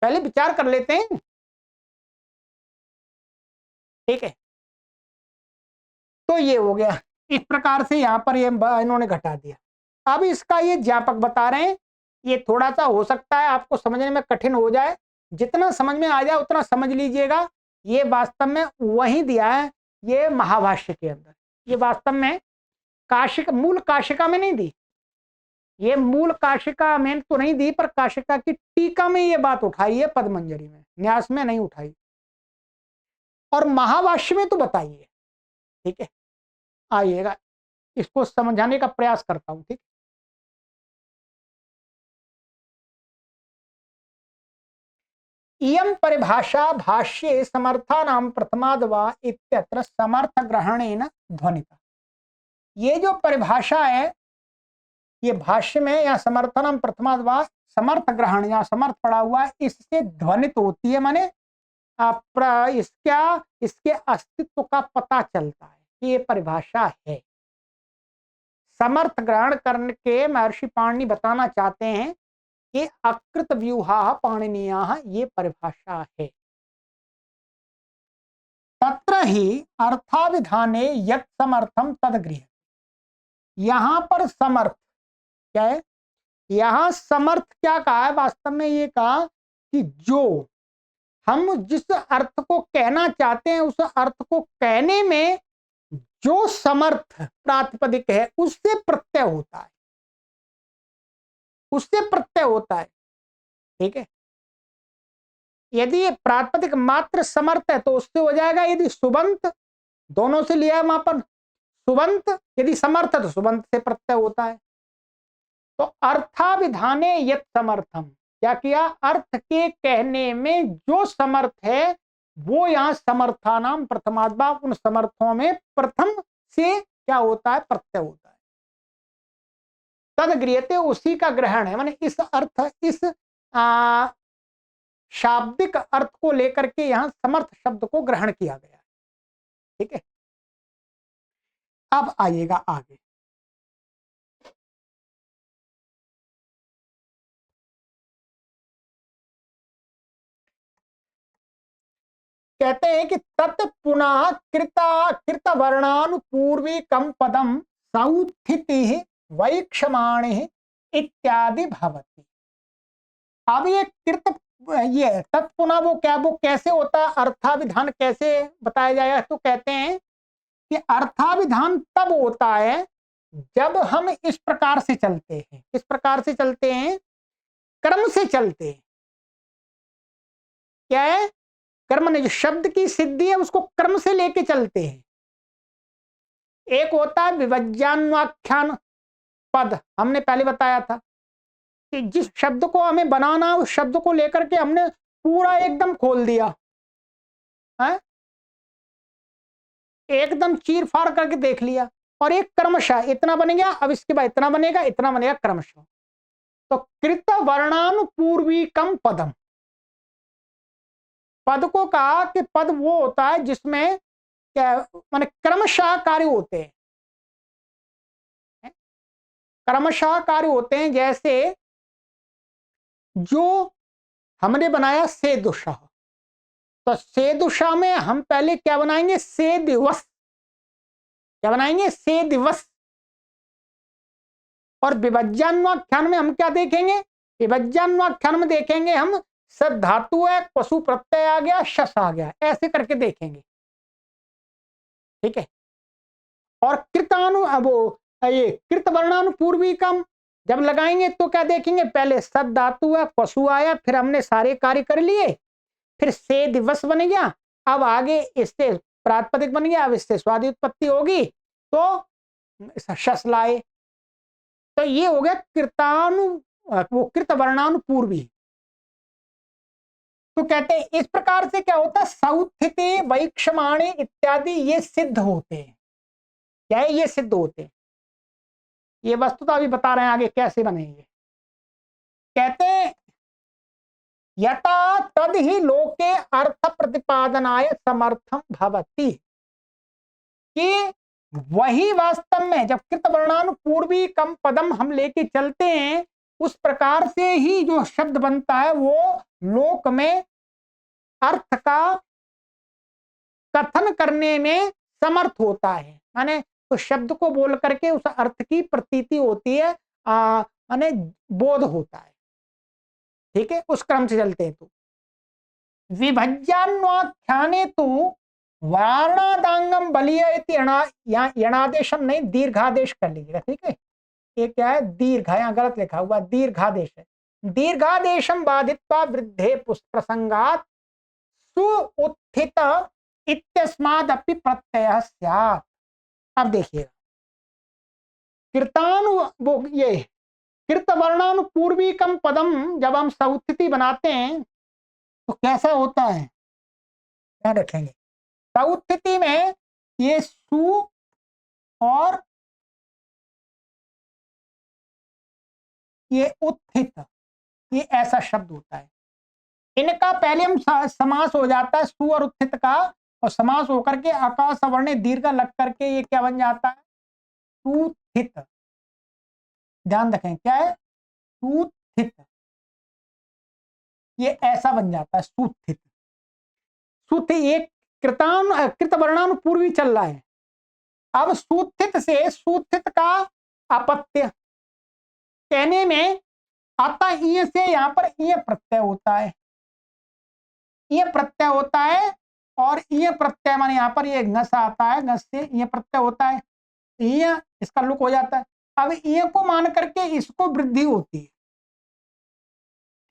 पहले विचार कर लेते हैं, ठीक है। तो ये हो गया, इस प्रकार से यहां पर ये इन्होंने घटा दिया। अब इसका ये ज्ञापक बता रहे हैं, ये थोड़ा सा हो सकता है आपको समझने में कठिन हो जाए, जितना समझ में आ जाए उतना समझ लीजिएगा। ये वास्तव में वही दिया है, ये महाभाष्य के अंदर, ये वास्तव में काशिका, मूल काशिका में नहीं दी, ये मूल काशिका में तो नहीं दी, पर काशिका की टीका में ये बात उठाई है, पद्मंजरी में, न्यास में नहीं उठाई, और महाभाष्य में तो बताइए, ठीक है। आइएगा, इसको समझाने का प्रयास करता हूं, ठीक। इयं परिभाषा भाष्ये समर्थानां प्रथमाद्वा इत्यत्र समर्थ ग्रहणेन ध्वनिता। ये जो परिभाषा है, ये भाष्य में या समर्थनम प्रथमाद्वा समर्थ ग्रहण या समर्थ पड़ा हुआ है, इससे ध्वनित होती है, माने इसके अस्तित्व का पता चलता है कि ये परिभाषा है। समर्थ ग्रहण करने के महर्षि पाणिनि बताना चाहते हैं कि अकृत व्यूहा पाणिनीय ये परिभाषा है। तत्र ही अर्थाविधाने यत् समर्थम तदगृह्य, यहां पर समर्थ क्या है, यहां समर्थ क्या कहा है, वास्तव में ये कहा कि जो हम जिस अर्थ को कहना चाहते हैं उस अर्थ को कहने में जो समर्थ प्रातिपदिक है उससे प्रत्यय होता है, उससे प्रत्यय होता है। ठीक है, यदि ये प्रातिपदिक मात्र समर्थ है तो उससे हो जाएगा, यदि सुबंत, दोनों से लिया है मापन, सुबंत यदि समर्थ है तो सुबंत से प्रत्यय होता है। तो अर्थाभिधाने यत् समर्थम, क्या किया, अर्थ के कहने में जो समर्थ है वो यहां समर्थानाम प्रथमाद्भाव, उन समर्थों में प्रथम से क्या होता है, प्रत्यय होता है। तद गृह्यते, उसी का ग्रहण है, माने इस अर्थ, इस शाब्दिक अर्थ को लेकर के यहां समर्थ शब्द को ग्रहण किया गया है। ठीक है, अब आइएगा आगे। कहते हैं कि तत् पुनः कृत वर्णानुपूर्वी कम पदम सौत्थिति वैक्षमाणि इत्यादि भवति। अब ये कृत, ये तत्पुनः वो क्या, वो कैसे होता है, अर्थाभिधान कैसे बताया जाएगा, तो कहते हैं कि अर्थाभिधान तब होता है जब हम इस प्रकार से चलते हैं, इस प्रकार से चलते हैं, क्रम से चलते हैं। क्या है, कर्म ने जो शब्द की सिद्धि है उसको क्रम से लेके चलते हैं। एक होता है विभज्यान्वाख्यान पद, हमने पहले बताया था कि जिस शब्द को हमें बनाना उस शब्द को लेकर के हमने पूरा एकदम खोल दिया है, एकदम चीर फाड़ करके देख लिया, और एक क्रमशः इतना बनेगा, अब इसके बाद इतना बनेगा, इतना बनेगा क्रमशः। तो कृत वर्णानुपूर्वीकम पदम, पद को कहा कि पद वो होता है जिसमें क्या माने क्रमशः कार्य होते हैं, क्रमशः कार्य होते हैं। जैसे जो हमने बनाया से दुषा, तो से दुषा में हम पहले क्या बनाएंगे, से दिवस, क्या बनाएंगे, से दिवस। और विभज्यान्वाख्यान में हम क्या देखेंगे, विभज्यान्वाख्यान में देखेंगे हम सद धातु है, पशु प्रत्यय आ गया, शस आ गया, ऐसे करके देखेंगे। ठीक है, और कृतानु, वो ये कृत वर्णानुपूर्वी कम जब लगाएंगे तो क्या देखेंगे, पहले सद धातु है, पशु आया, फिर हमने सारे कार्य कर लिए, फिर से दिवस बन गया, अब आगे इससे प्रातिपदिक बन गया, अब इससे स्वादि उत्पत्ति होगी तो शस लाए। तो ये हो गया कृतानु, वो कृत वर्णानुपूर्वी। तो कहते हैं इस प्रकार से क्या होता है, सौत्थिति वैक्षमाणे इत्यादि ये सिद्ध होते हैं। क्या है, ये सिद्ध होते हैं। ये वस्तुतः अभी बता रहे हैं आगे कैसे बनेंगे। कहते हैं यथा तद ही लोके अर्थ प्रतिपादनाय समर्थम भवति, कि वही वास्तव में जब कृत वर्णानुपूर्वी कम पदम हम लेके चलते हैं उस प्रकार से ही जो शब्द बनता है वो लोक में अर्थ का कथन करने में समर्थ होता है। माने तो शब्द को बोल करके उस अर्थ की प्रतीति होती है, माने बोध होता है। ठीक है, उस क्रम से चलते हैं। तो विभज्यान्वाख्याने तो वारणादांगम बलिय यणादेशम नहीं, दीर्घादेश कर लीजिएगा। ठीक है, ये क्या है, दीर्घ, यहाँ गलत लिखा हुआ, दीर्घादेश है। दीर्घादेशम बाधित्वा वृद्धे प्रसंगात सुउत्थित इत्यस्मादपि प्रत्यय स्यात्। अब देखिएगा, कृतानु, वो ये कृत वर्णानुपूर्वीकम पदम जब हम सौत्थिति बनाते हैं तो कैसा होता है, ध्यान रखेंगे। सौत्थिति में ये सु और ये उत्थित, ये ऐसा शब्द होता है। इनका पहले हम समास हो जाता है सु और उत्थित का, और समास होकर के आकाश सवर्ण दीर्घ लग करके ये क्या बन जाता है, सुथित। ध्यान रखें, क्या है, सुथित, ये ऐसा बन जाता है सुथित। सुथ एक कृत वर्णानुपूर्वी चल रहा है। अब सुथित से सुथित का अपत्य कहने में आता, ईय से यहां पर ईय प्रत्यय होता है। ये प्रत्यय होता है, और ये प्रत्यय माने यहाँ पर ये घस आता है, घस से ये प्रत्यय होता है, ये इसका लुक हो जाता है। अब ये को मान करके इसको वृद्धि होती है,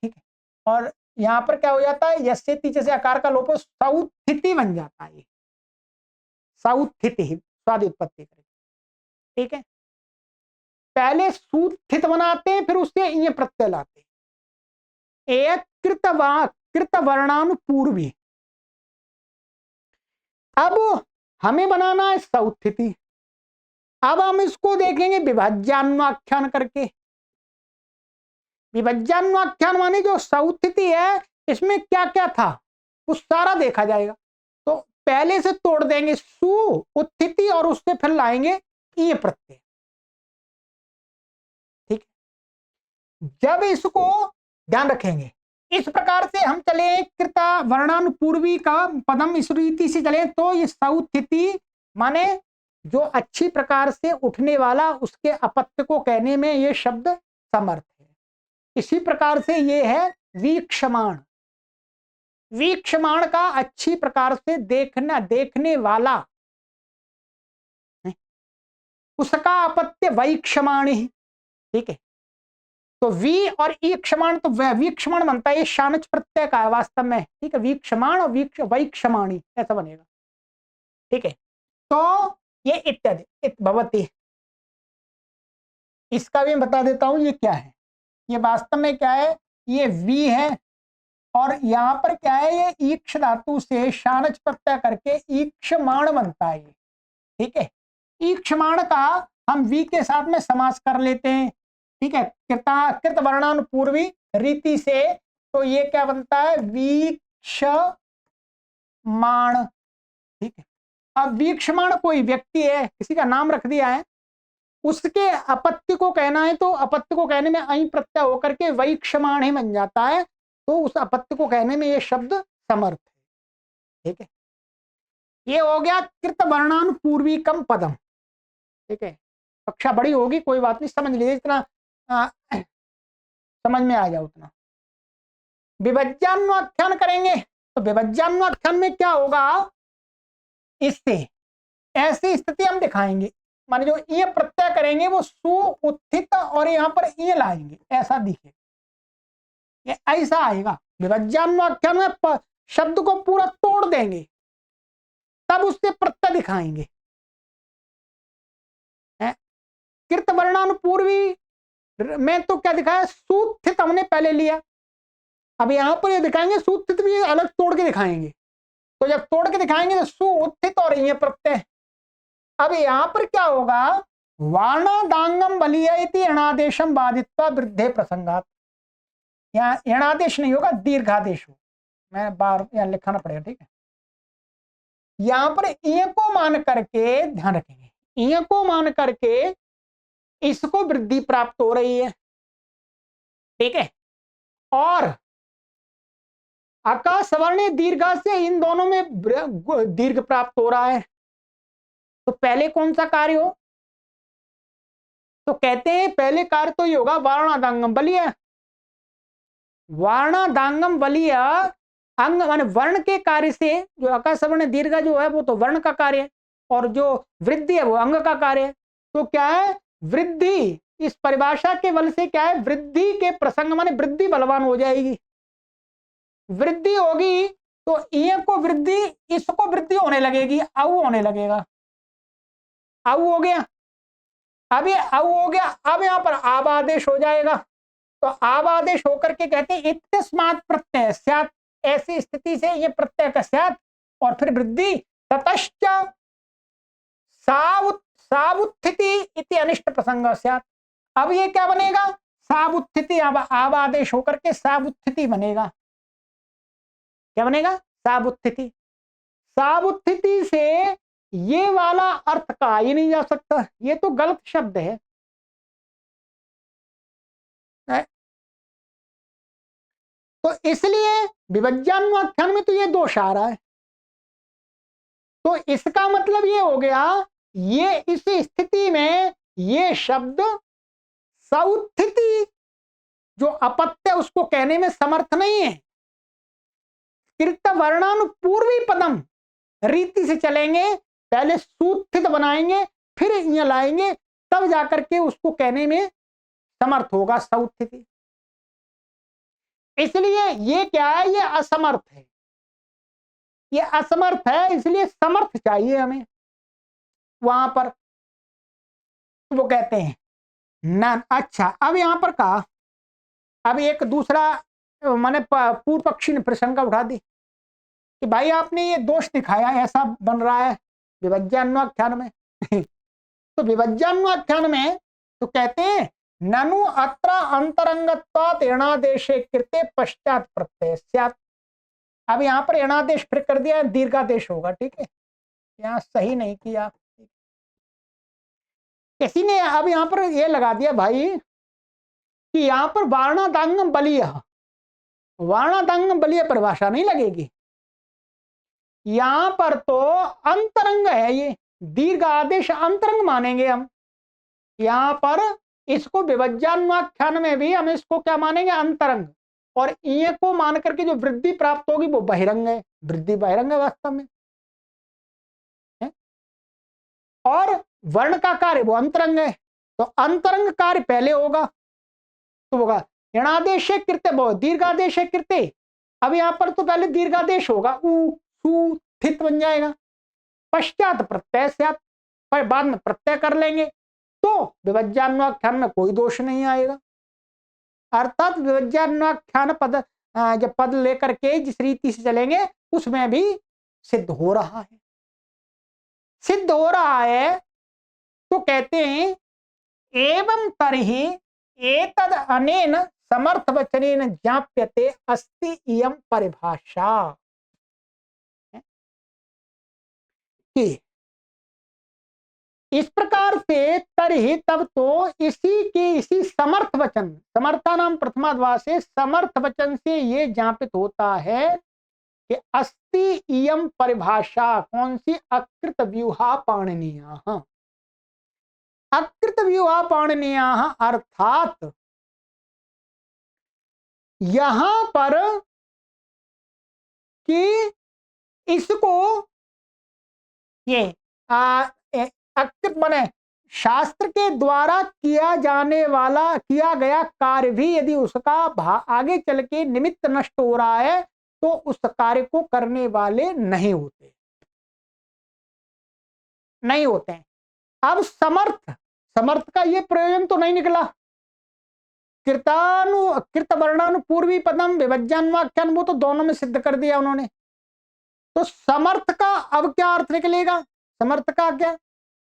ठीक है। और यहाँ पर क्या हो जाता है, यस्येति जैसे आकार का लोप सौत्थिति बन जाता है, सौत्थिति स्वादि उत्पत्ति करें, ठीक है। पहले सुस्थित बनाते हैं, फिर उससे ये प्रत्यय लाते हैं। एक कृत वर्णानुपूर्वी, अब हमें बनाना है सौत्थिति। अब हम इसको देखेंगे विभाज्यान्वाख्यान करके। विभाज्यान्वाख्यान माने जो सौत्थिति है, इसमें क्या क्या था वो सारा देखा जाएगा। तो पहले से तोड़ देंगे सु उत्थिति, और उससे फिर लाएंगे ये प्रत्यय, ठीक है। जब इसको ध्यान रखेंगे, इस प्रकार से हम चले, कृता वर्णानुपूर्वी का पदम इस रीति से चले, तो ये सौत्थिति माने जो अच्छी प्रकार से उठने वाला, उसके अपत्य को कहने में ये शब्द समर्थ है। इसी प्रकार से ये है वीक्षमाण। वीक्षमाण का अच्छी प्रकार से देखना, देखने वाला, उसका अपत्य वैक्षमाणी, ठीक है। तो वी और ईक्षमाण, तो वीक्षमाण बनता है, ये शानच प्रत्यय का है वास्तव में, ठीक है। वीक्षमाण और वैक्षमाणी ऐसा बनेगा, ठीक है। तो ये इत्यादि भवती, इसका भी मैं बता देता हूं ये क्या है। ये वास्तव में क्या है, ये वी है, और यहां पर क्या है, ये ईक्ष धातु से शानच प्रत्यय करके ईक्षमाण बनता है, ठीक है। ईक्षमाण का हम वी के साथ में समास कर लेते हैं, ठीक है, कृत वर्णानुपूर्वी रीति से। तो ये क्या बनता है, वीक्षमाण, ठीक है। अब वीक्षमाण कोई व्यक्ति है, किसी का नाम रख दिया है, उसके अपत्य को कहना है, तो अपत्य को कहने में अई प्रत्यय होकर के वैक्षमाण ही बन जाता है। तो उस अपत्य को कहने में ये शब्द समर्थ है, ठीक है। ये हो गया कृत वर्णानुपूर्वीकम पदम, ठीक है। कक्षा बड़ी होगी, कोई बात नहीं, समझ लीजिए, इतना समझ में आ जाए उतना। विभज्यान्वाख्यान करेंगे, तो विभज्यान्वाख्यान में क्या होगा, इससे ऐसी स्थिति हम दिखाएंगे, माने जो ये प्रत्यय करेंगे वो सु उत्थित, और यहाँ पर ये लाएंगे, ऐसा दिखे, ये ऐसा आएगा। विभज्यान्वाख्यान में शब्द को पूरा तोड़ देंगे, तब उससे प्रत्यय दिखाएंगे। कृत वर्णानुपूर्वी में तो क्या दिखाया, सुस्थित हमने पहले लिया, अब यहां पर ये दिखाएंगे सुस्थित भी अलग तोड़ के दिखाएंगे। तो जब तोड़ के दिखाएंगे तो सु उत्थित और ये प्रत्यय। अब यहां पर क्या होगा, वार्णादांगम बलियति अणादेशम बाधित्वा वृद्धे प्रसंगात, यहाँ अणादेश नहीं होगा, दीर्घादेश हो, मैं बार यहाँ लिखाना पड़ेगा, ठीक है। यहां पर ई को मान करके ध्यान रखेंगे, ई को मान करके इसको वृद्धि प्राप्त हो रही है, ठीक है। और अका सवर्ण दीर्घा से इन दोनों में दीर्घ प्राप्त हो रहा है। तो पहले कौन सा कार्य हो, तो कहते हैं पहले कार्य तो ये होगा वार्णादांगम बलिया। वार्णादांगम बलिया अंग माने वर्ण के कार्य से, जो अका सवर्ण दीर्घा जो है वो तो वर्ण का कार्य है, और जो वृद्धि है वो अंग का कार्य है। तो क्या है, वृद्धि, इस परिभाषा के बल से क्या है, वृद्धि के प्रसंग माने वृद्धि बलवान हो जाएगी। वृद्धि होगी तो ये को वृद्धि, इसको वृद्धि होने लगेगी, औ होने लगेगा, औ हो गया। अब ये औ हो गया, अब यहां पर आब आदेश हो जाएगा। तो आब आदेश होकर के कहते हैं इत्यस्मात् प्रत्यय स्यात्, ऐसी स्थिति से ये प्रत्यय का स्यात्, और फिर वृद्धि ततश्च सावुत्थिति इति अनिष्ट प्रसंग स्यात्। अब ये क्या बनेगा, सावुत्थिति, अब आब आदेश होकर के सावुत्थिति बनेगा। क्या बनेगा, सावुत्थिति। सावुत्थिति से ये वाला अर्थ का ही नहीं जा सकता, ये तो गलत शब्द है। तो इसलिए विभज्यान्वाख्यान में तो ये दोष आ रहा है। तो इसका मतलब ये हो गया, ये इस स्थिति में ये शब्द सौत्थिति जो अपत्य उसको कहने में समर्थ नहीं है। कृतवर्णानुपूर्वी पदम रीति से चलेंगे, पहले सूत्थित बनाएंगे, फिर यहाँ लाएंगे, तब जाकर के उसको कहने में समर्थ होगा सौत्थिति। इसलिए ये क्या है, ये असमर्थ है, ये असमर्थ है, इसलिए समर्थ चाहिए हमें वहां पर। वो कहते हैं न। अच्छा, अब यहां पर कहा, अब एक दूसरा माने पूर्व पक्षी ने प्रशंका उठा दी कि भाई आपने ये दोष दिखाया, ऐसा बन रहा है विभज्यान्वाख्यान में। तो विभज्यान्वाख्यान में तो कहते हैं ननु अत्र अंतरंगत्वात् एणादेशे कृते पश्चात प्रत्यय स्यात्। अब यहाँ पर एणादेश फिर कर दिया, दीर्घादेश होगा, ठीक है, यहाँ सही नहीं किया किसी ने। अब यहाँ पर ये लगा दिया भाई कि यहाँ पर वार्णादांगम बलीय, वार्णादांगम बलीय परिभाषा नहीं लगेगी, यहां पर तो अंतरंग है, ये दीर्घ आदेश अंतरंग मानेंगे हम। यहां पर इसको विभज्यान्वाख्यान में भी हम इसको क्या मानेंगे, अंतरंग, और ये को मान करके जो वृद्धि प्राप्त होगी वो बहिरंग है, वृद्धि बहिरंग है वास्तव में है? और वर्ण का कार्य वो अंतरंग है, तो अंतरंग कार्य पहले होगा, तो होगा ऋणादेश कृत्य, वो दीर्घादेश कृत्य। अब यहां पर तो पहले दीर्घादेश होगा, उ सु थित बन जाएगा, पश्चात प्रत्यय से आप पर बाद में प्रत्यय कर लेंगे, तो विभज्यान्वाख्यान में कोई दोष नहीं आएगा। अर्थात विभज्यान्वाख्यान पद जब पद लेकर के जिस रीति से चलेंगे उसमें भी सिद्ध हो रहा है, सिद्ध हो रहा है। तो कहते हैं एवं तरहि एतद अनेन समर्थ वचनेन ज्ञाप्यते अस्ति इयं परिभाषा। कि इस प्रकार से तरहि तब तो इसी के इसी समर्थ वचन, समर्था नाम प्रथमाद्वा से समर्थ वचन से ये ज्ञापित होता है कि अस्ति इयं परिभाषा, कौन सी, अकृत व्यूहा पाणिनीयः, अकृत व्यूहा पाणिनीयः, अर्थात यहां पर कि इसको ये अकृत माने शास्त्र के द्वारा किया जाने वाला, किया गया कार्य भी यदि उसका आगे चल के निमित्त नष्ट हो रहा है तो उस कार्य को करने वाले नहीं होते, नहीं होते हैं। अब समर्थ, समर्थ का ये प्रयोजन तो नहीं निकला, कृत वर्णानुपूर्वी पदम विभज्यान्वाख्यान, वो तो दोनों में सिद्ध कर दिया उन्होंने। तो समर्थ का अब क्या अर्थ निकलेगा, समर्थ का क्या,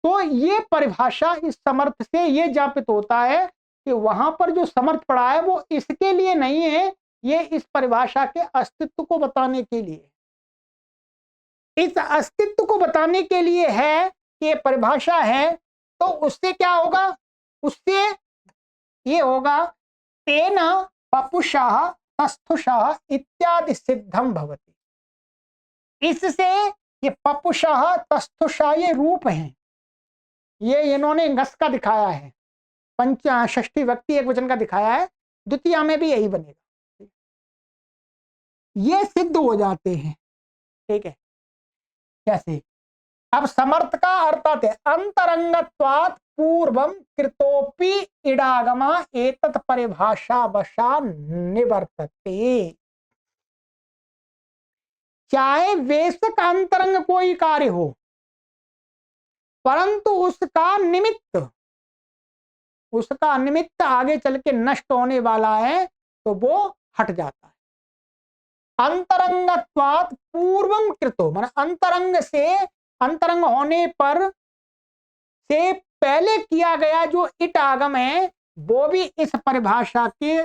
तो ये परिभाषा इस समर्थ से ये ज्ञापित होता है कि वहां पर जो समर्थ पड़ा है वो इसके लिए नहीं है, ये इस परिभाषा के अस्तित्व को बताने के लिए, इस अस्तित्व को बताने के लिए है कि ये परिभाषा है। तो उससे क्या होगा, उससे ये होगा तेन पपुषः तस्थुषः इत्यादि सिद्धम भवति। इससे ये पपुषः तस्थुषः ये रूप हैं, ये इन्होंने गस का दिखाया है, षष्ठी व्यक्ति एक वचन का दिखाया है, द्वितीय में भी यही बनेगा, ये सिद्ध हो जाते हैं, ठीक है। कैसे, अब समर्थ का अर्थात है अंतरंगत्वात् पूर्वम कृतोपि इडागमा एतत् परिभाषा वशा निवर्तते। चाहे वेशक अंतरंग कोई कार्य हो, परंतु उसका निमित्त आगे चल के नष्ट होने वाला है तो वो हट जाता है। अंतरंगत्वात् पूर्वम कृतो, माने अंतरंग से, अंतरंग होने पर से पहले किया गया जो इट आगम है वो भी इस परिभाषा के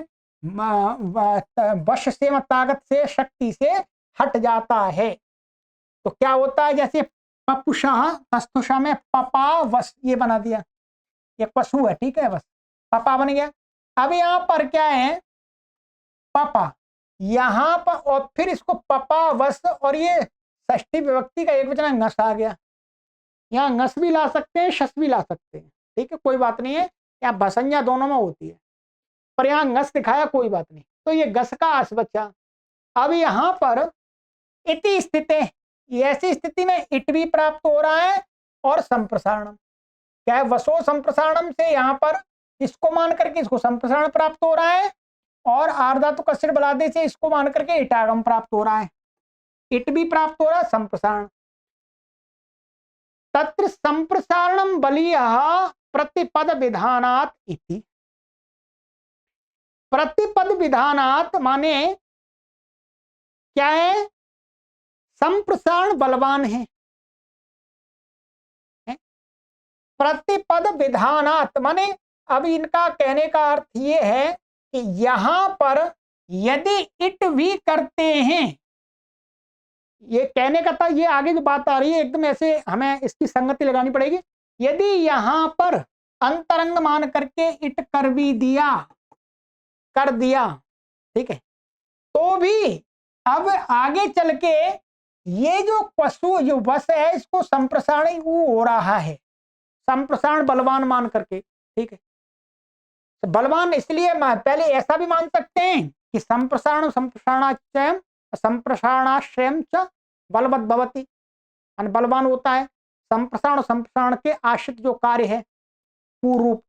वश से, ताकत से, शक्ति से हट जाता है। तो क्या होता है, जैसे पपुषः तस्थुषः में पपा वस ये बना दिया, ये पशु है, ठीक है, बस पपा बन गया। अब यहां पर क्या है, पपा, यहां पर, और फिर इसको पपा वस, और ये षष्ठी विभक्ति का एक वचन ngस आ गया, यहाँ ngस भी ला सकते हैं, शस भी ला सकते हैं, ठीक है, कोई बात नहीं है, यहाँ भसंज्ञा दोनों में होती है, पर यहाँ ngस दिखाया, कोई बात नहीं। तो ये गस का आस बचा। अब यहाँ पर इति स्थिते, ऐसी स्थिति में इट भी प्राप्त हो रहा है और संप्रसारणम, क्या है, वसो संप्रसारणम से यहाँ पर इसको मान करके इसको संप्रसारण प्राप्त हो रहा है, और आर्धातु कस्य बलादि से इसको मान करके इटागम प्राप्त हो रहा है। इट भी प्राप्त हो रहा है, संप्रसारण। तत्र संप्रसारणम बलीयः प्रतिपद विधानात् इति। प्रतिपद विधानात् माने क्या है, संप्रसारण बलवान है। प्रतिपद विधानात् माने अब इनका कहने का अर्थ ये है कि यहां पर यदि इट भी करते हैं, ये कहने का था, ये आगे जो बात आ रही है एकदम ऐसे हमें इसकी संगति लगानी पड़ेगी। यदि यहां पर अंतरंग मान करके इट कर भी दिया, कर दिया, ठीक है, तो भी अब आगे चल के ये जो पशु जो वश है इसको संप्रसारण हो रहा है, संप्रसारण बलवान मान करके, ठीक है। तो बलवान इसलिए पहले ऐसा भी मान सकते हैं कि संप्रसारण संप्रसारणाश्रयम संप्रसारणाश्रयम च बलवत भवति, बलवान होता है संप्रसारण संप्रसारण के आश्रित जो कार्य है पूर्व रूप।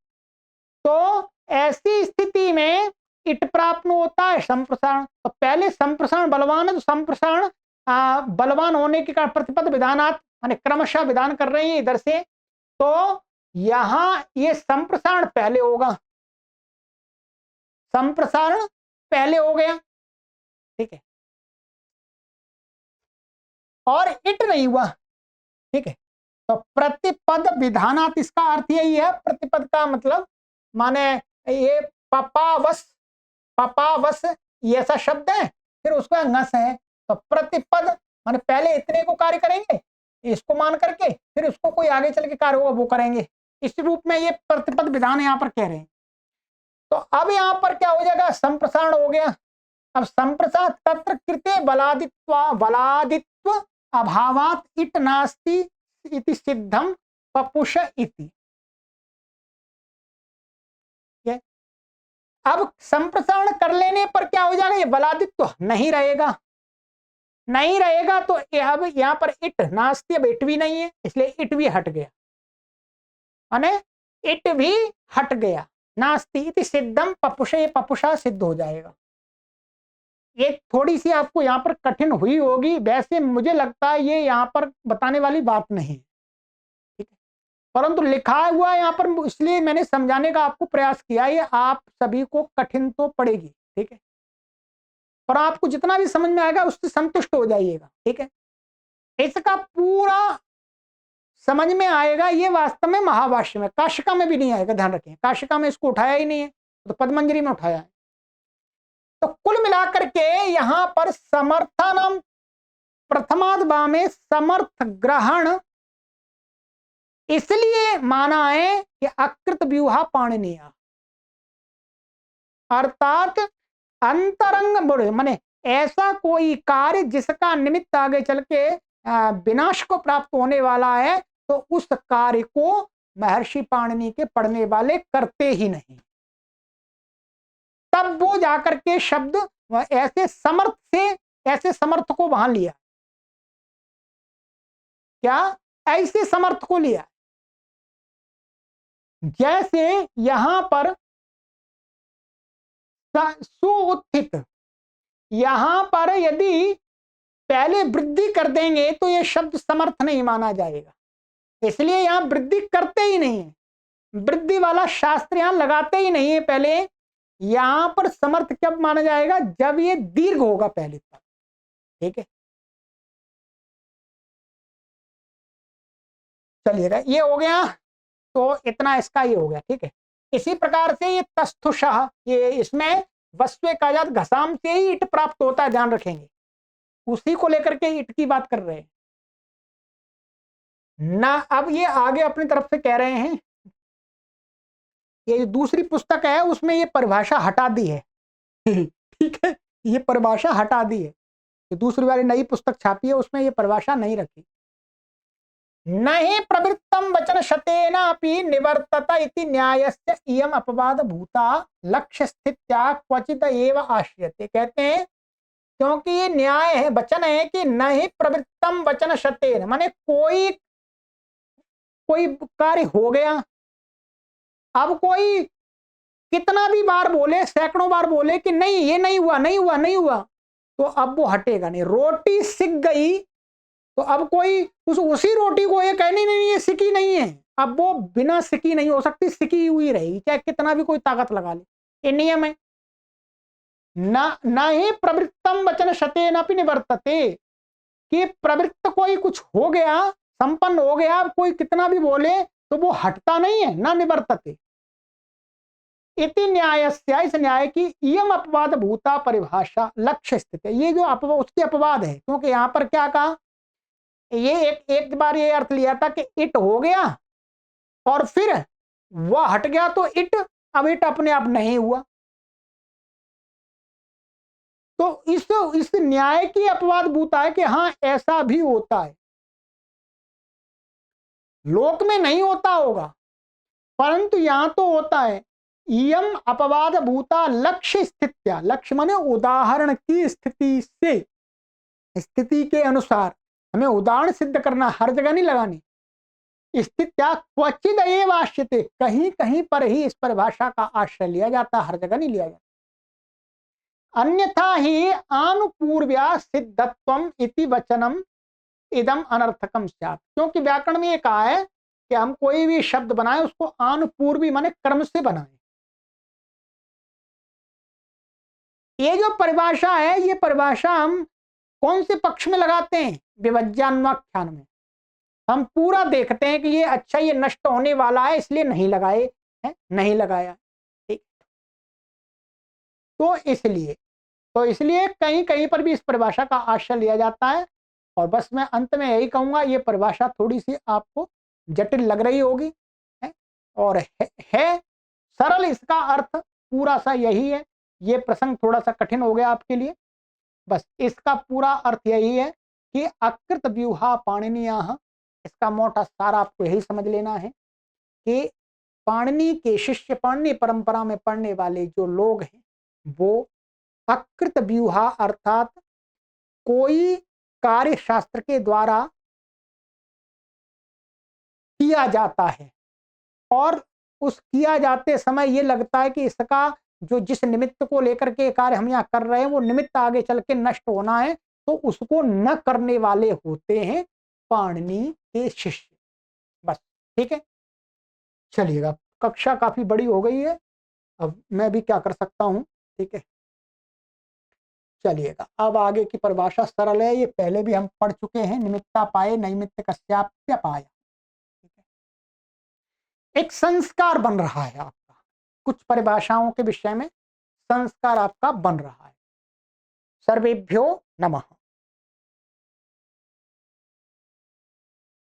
तो ऐसी स्थिति में इट प्राप्त होता है संप्रसारण, तो पहले संप्रसारण बलवान है, तो संप्रसारण बलवान होने के कारण प्रतिपद विधानात् माने क्रमशः विधान कर रहे हैं इधर से, तो यहां ये संप्रसारण पहले होगा, संप्रसारण पहले हो गया, ठीक है, और इट नहीं हुआ, ठीक है। तो प्रतिपद विधानात् इसका अर्थ यही है, प्रतिपद का मतलब माने ये पपावस, पपावस ये ऐसा शब्द है, फिर उसका ngस है, तो प्रतिपद माने पहले इतने को कार्य करेंगे इसको मान करके, फिर उसको कोई आगे चल के कार्य होगा वो करेंगे, इस रूप में ये प्रतिपद विधान यहाँ पर कह रहे हैं। तो अब यहाँ पर क्या हो जाएगा, संप्रसारण हो गया। अब संप्रसार तत्र कृते बलादित्व अभावात इट नास्ति इति सिद्धम पपुष इति। अब संप्रसारण कर लेने पर क्या हो जाएगा, ये बलादित्व नहीं रहेगा, नहीं रहेगा, तो अब यहां पर इट नास्ति, अब इट भी नहीं है, इसलिए इट भी हट गया, माने इट भी हट गया, नास्ति इति सिद्धम पपुषे, पपुषा सिद्ध हो जाएगा। ये थोड़ी सी आपको यहाँ पर कठिन हुई होगी, वैसे मुझे लगता है ये यहाँ पर बताने वाली बात नहीं, ठीक है, परंतु लिखा हुआ है यहाँ पर, इसलिए मैंने समझाने का आपको प्रयास किया। ये आप सभी को कठिन तो पड़ेगी, ठीक है, पर आपको जितना भी समझ में आएगा उससे संतुष्ट हो जाइएगा, ठीक है। इसका पूरा समझ में आएगा ये वास्तव में महाभाष्य में, काशिका में भी नहीं आएगा, ध्यान रखें, काशिका में इसको उठाया ही नहीं है, तो पद्मंजरी में उठाया है। तो कुल मिलाकर के यहां पर समर्थनम प्रथमाद्वा में समर्थ ग्रहण इसलिए माना है कि अकृत व्यूहा पाणिनीय, अर्थात अंतरंग माने ऐसा कोई कार्य जिसका निमित्त आगे चल के विनाश को प्राप्त होने वाला है, तो उस कार्य को महर्षि पाणिनि के पढ़ने वाले करते ही नहीं। तब वो जाकर के शब्द ऐसे समर्थ से, ऐसे समर्थ को वहां लिया, क्या ऐसे समर्थ को लिया, जैसे यहां पर सुउत्थित, यहां पर यदि पहले वृद्धि कर देंगे तो यह शब्द समर्थ नहीं माना जाएगा, इसलिए यहां वृद्धि करते ही नहीं है, वृद्धि वाला शास्त्र यहां लगाते ही नहीं है। पहले यहां पर समर्थ कब माना जाएगा, जब ये दीर्घ होगा पहले तक, ठीक है। चलिएगा, ये हो गया, तो इतना इसका ये हो गया, ठीक है। इसी प्रकार से ये तस्थुषः, ये इसमें वस्वे का जात घसाम से ही इट प्राप्त होता है, ध्यान रखेंगे, उसी को लेकर के इट की बात कर रहे हैं ना। अब ये आगे अपनी तरफ से कह रहे हैं, ये दूसरी पुस्तक है उसमें ये परिभाषा हटा दी है ठीक है, ये परिभाषा हटा दी है, ये दूसरी वाली नई पुस्तक छापी है उसमें ये परिभाषा नहीं रखी। नहीं प्रवृत्तम वचन शतेनापि निवर्तत इति न्यायस्य इयम अपवाद भूता लक्ष्य स्थित्या क्वचित एव आश्रियते। कहते हैं क्योंकि ये न्याय है, वचन है कि न ही प्रवृत्तम वचन शतेन, माने कोई कोई कार्य हो गया, अब कोई कितना भी बार बोले, सैकड़ों बार बोले कि नहीं ये नहीं हुआ नहीं हुआ नहीं हुआ, तो अब वो हटेगा नहीं। रोटी सिक गई तो अब कोई उसी रोटी को ये कहने नहीं ये सिकी नहीं है, अब वो बिना सिकी नहीं हो सकती, सिकी हुई रहेगी चाहे कितना भी कोई ताकत लगा ले, ये नियम है। न ही प्रवृत्तम वचन शतेन अपि निवर्तते, कि प्रवृत्त कोई कुछ हो गया, संपन्न हो गया, कोई कितना भी बोले तो वो हटता नहीं है, ना निवर्तते। इति न्यायस्य, इस न्याय की इयम अपवाद भूता परिभाषा लक्ष्य स्थित है, ये जो अपवाद उसकी अपवाद है, क्योंकि यहां पर क्या कहा, ये एक बार ये अर्थ लिया था कि इट हो गया और फिर वह हट गया तो इट, अब इट अपने आप नहीं हुआ। तो इस न्याय की अपवाद भूता है कि हाँ ऐसा भी होता है, लोक में नहीं होता होगा परंतु यहां तो होता है। इयम अपवाद भूता लक्ष्य स्थित्या, लक्ष्य माने उदाहरण की स्थिति से, स्थिति के अनुसार हमें उदाहरण सिद्ध करना, हर जगह नहीं लगानी। स्थित्या क्वचिद एव आश्रिते, कहीं कहीं पर ही इस परिभाषा का आश्रय लिया जाता, हर जगह नहीं लिया जाता। अन्यथा ही आनुपूर्व्या सिद्धत्वम इति वचनम इदम अनर्थकम स्यात्, क्योंकि व्याकरण में ये कहा है कि हम कोई भी शब्द बनाए उसको आनुपूर्वी माने क्रम से बनाए। ये जो परिभाषा है, ये परिभाषा हम कौन से पक्ष में लगाते हैं, विभज्यान्वाख्यान में। हम पूरा देखते हैं कि ये अच्छा ये नष्ट होने वाला है इसलिए नहीं लगाए हैं, नहीं लगाया, ठीक। तो इसलिए कहीं कहीं पर भी इस परिभाषा का आश्रय लिया जाता है। और बस मैं अंत में यही कहूंगा, ये परिभाषा थोड़ी सी आपको जटिल लग रही होगी है, और है सरल, इसका अर्थ पूरा सा यही है। ये प्रसंग थोड़ा सा कठिन हो गया आपके लिए, बस इसका पूरा अर्थ यही है कि अकृत व्यूहा पाणिनीयः, इसका मोटा सारा आपको यही समझ लेना है कि पाणिनि के शिष्य, पाणिनि परंपरा में पढ़ने वाले जो लोग हैं वो अकृत व्यूहा अर्थात कोई कार्य शास्त्र के द्वारा किया जाता है और उस किया जाते समय ये लगता है कि इसका जो जिस निमित्त को लेकर के कार्य हम यहाँ कर रहे हैं वो निमित्त आगे चल के नष्ट होना है, तो उसको न करने वाले होते हैं पाणिनि के शिष्य। बस ठीक है, चलिएगा, कक्षा काफी बड़ी हो गई है, अब मैं भी क्या कर सकता हूँ, ठीक है। चलिएगा, अब आगे की परिभाषा सरल है, ये पहले भी हम पढ़ चुके हैं, निमित्ता पाए नैमित्त कस्याप्य पाया। एक संस्कार बन रहा है आपका, कुछ परिभाषाओं के विषय में संस्कार आपका बन रहा है। सर्वेभ्यो नमः।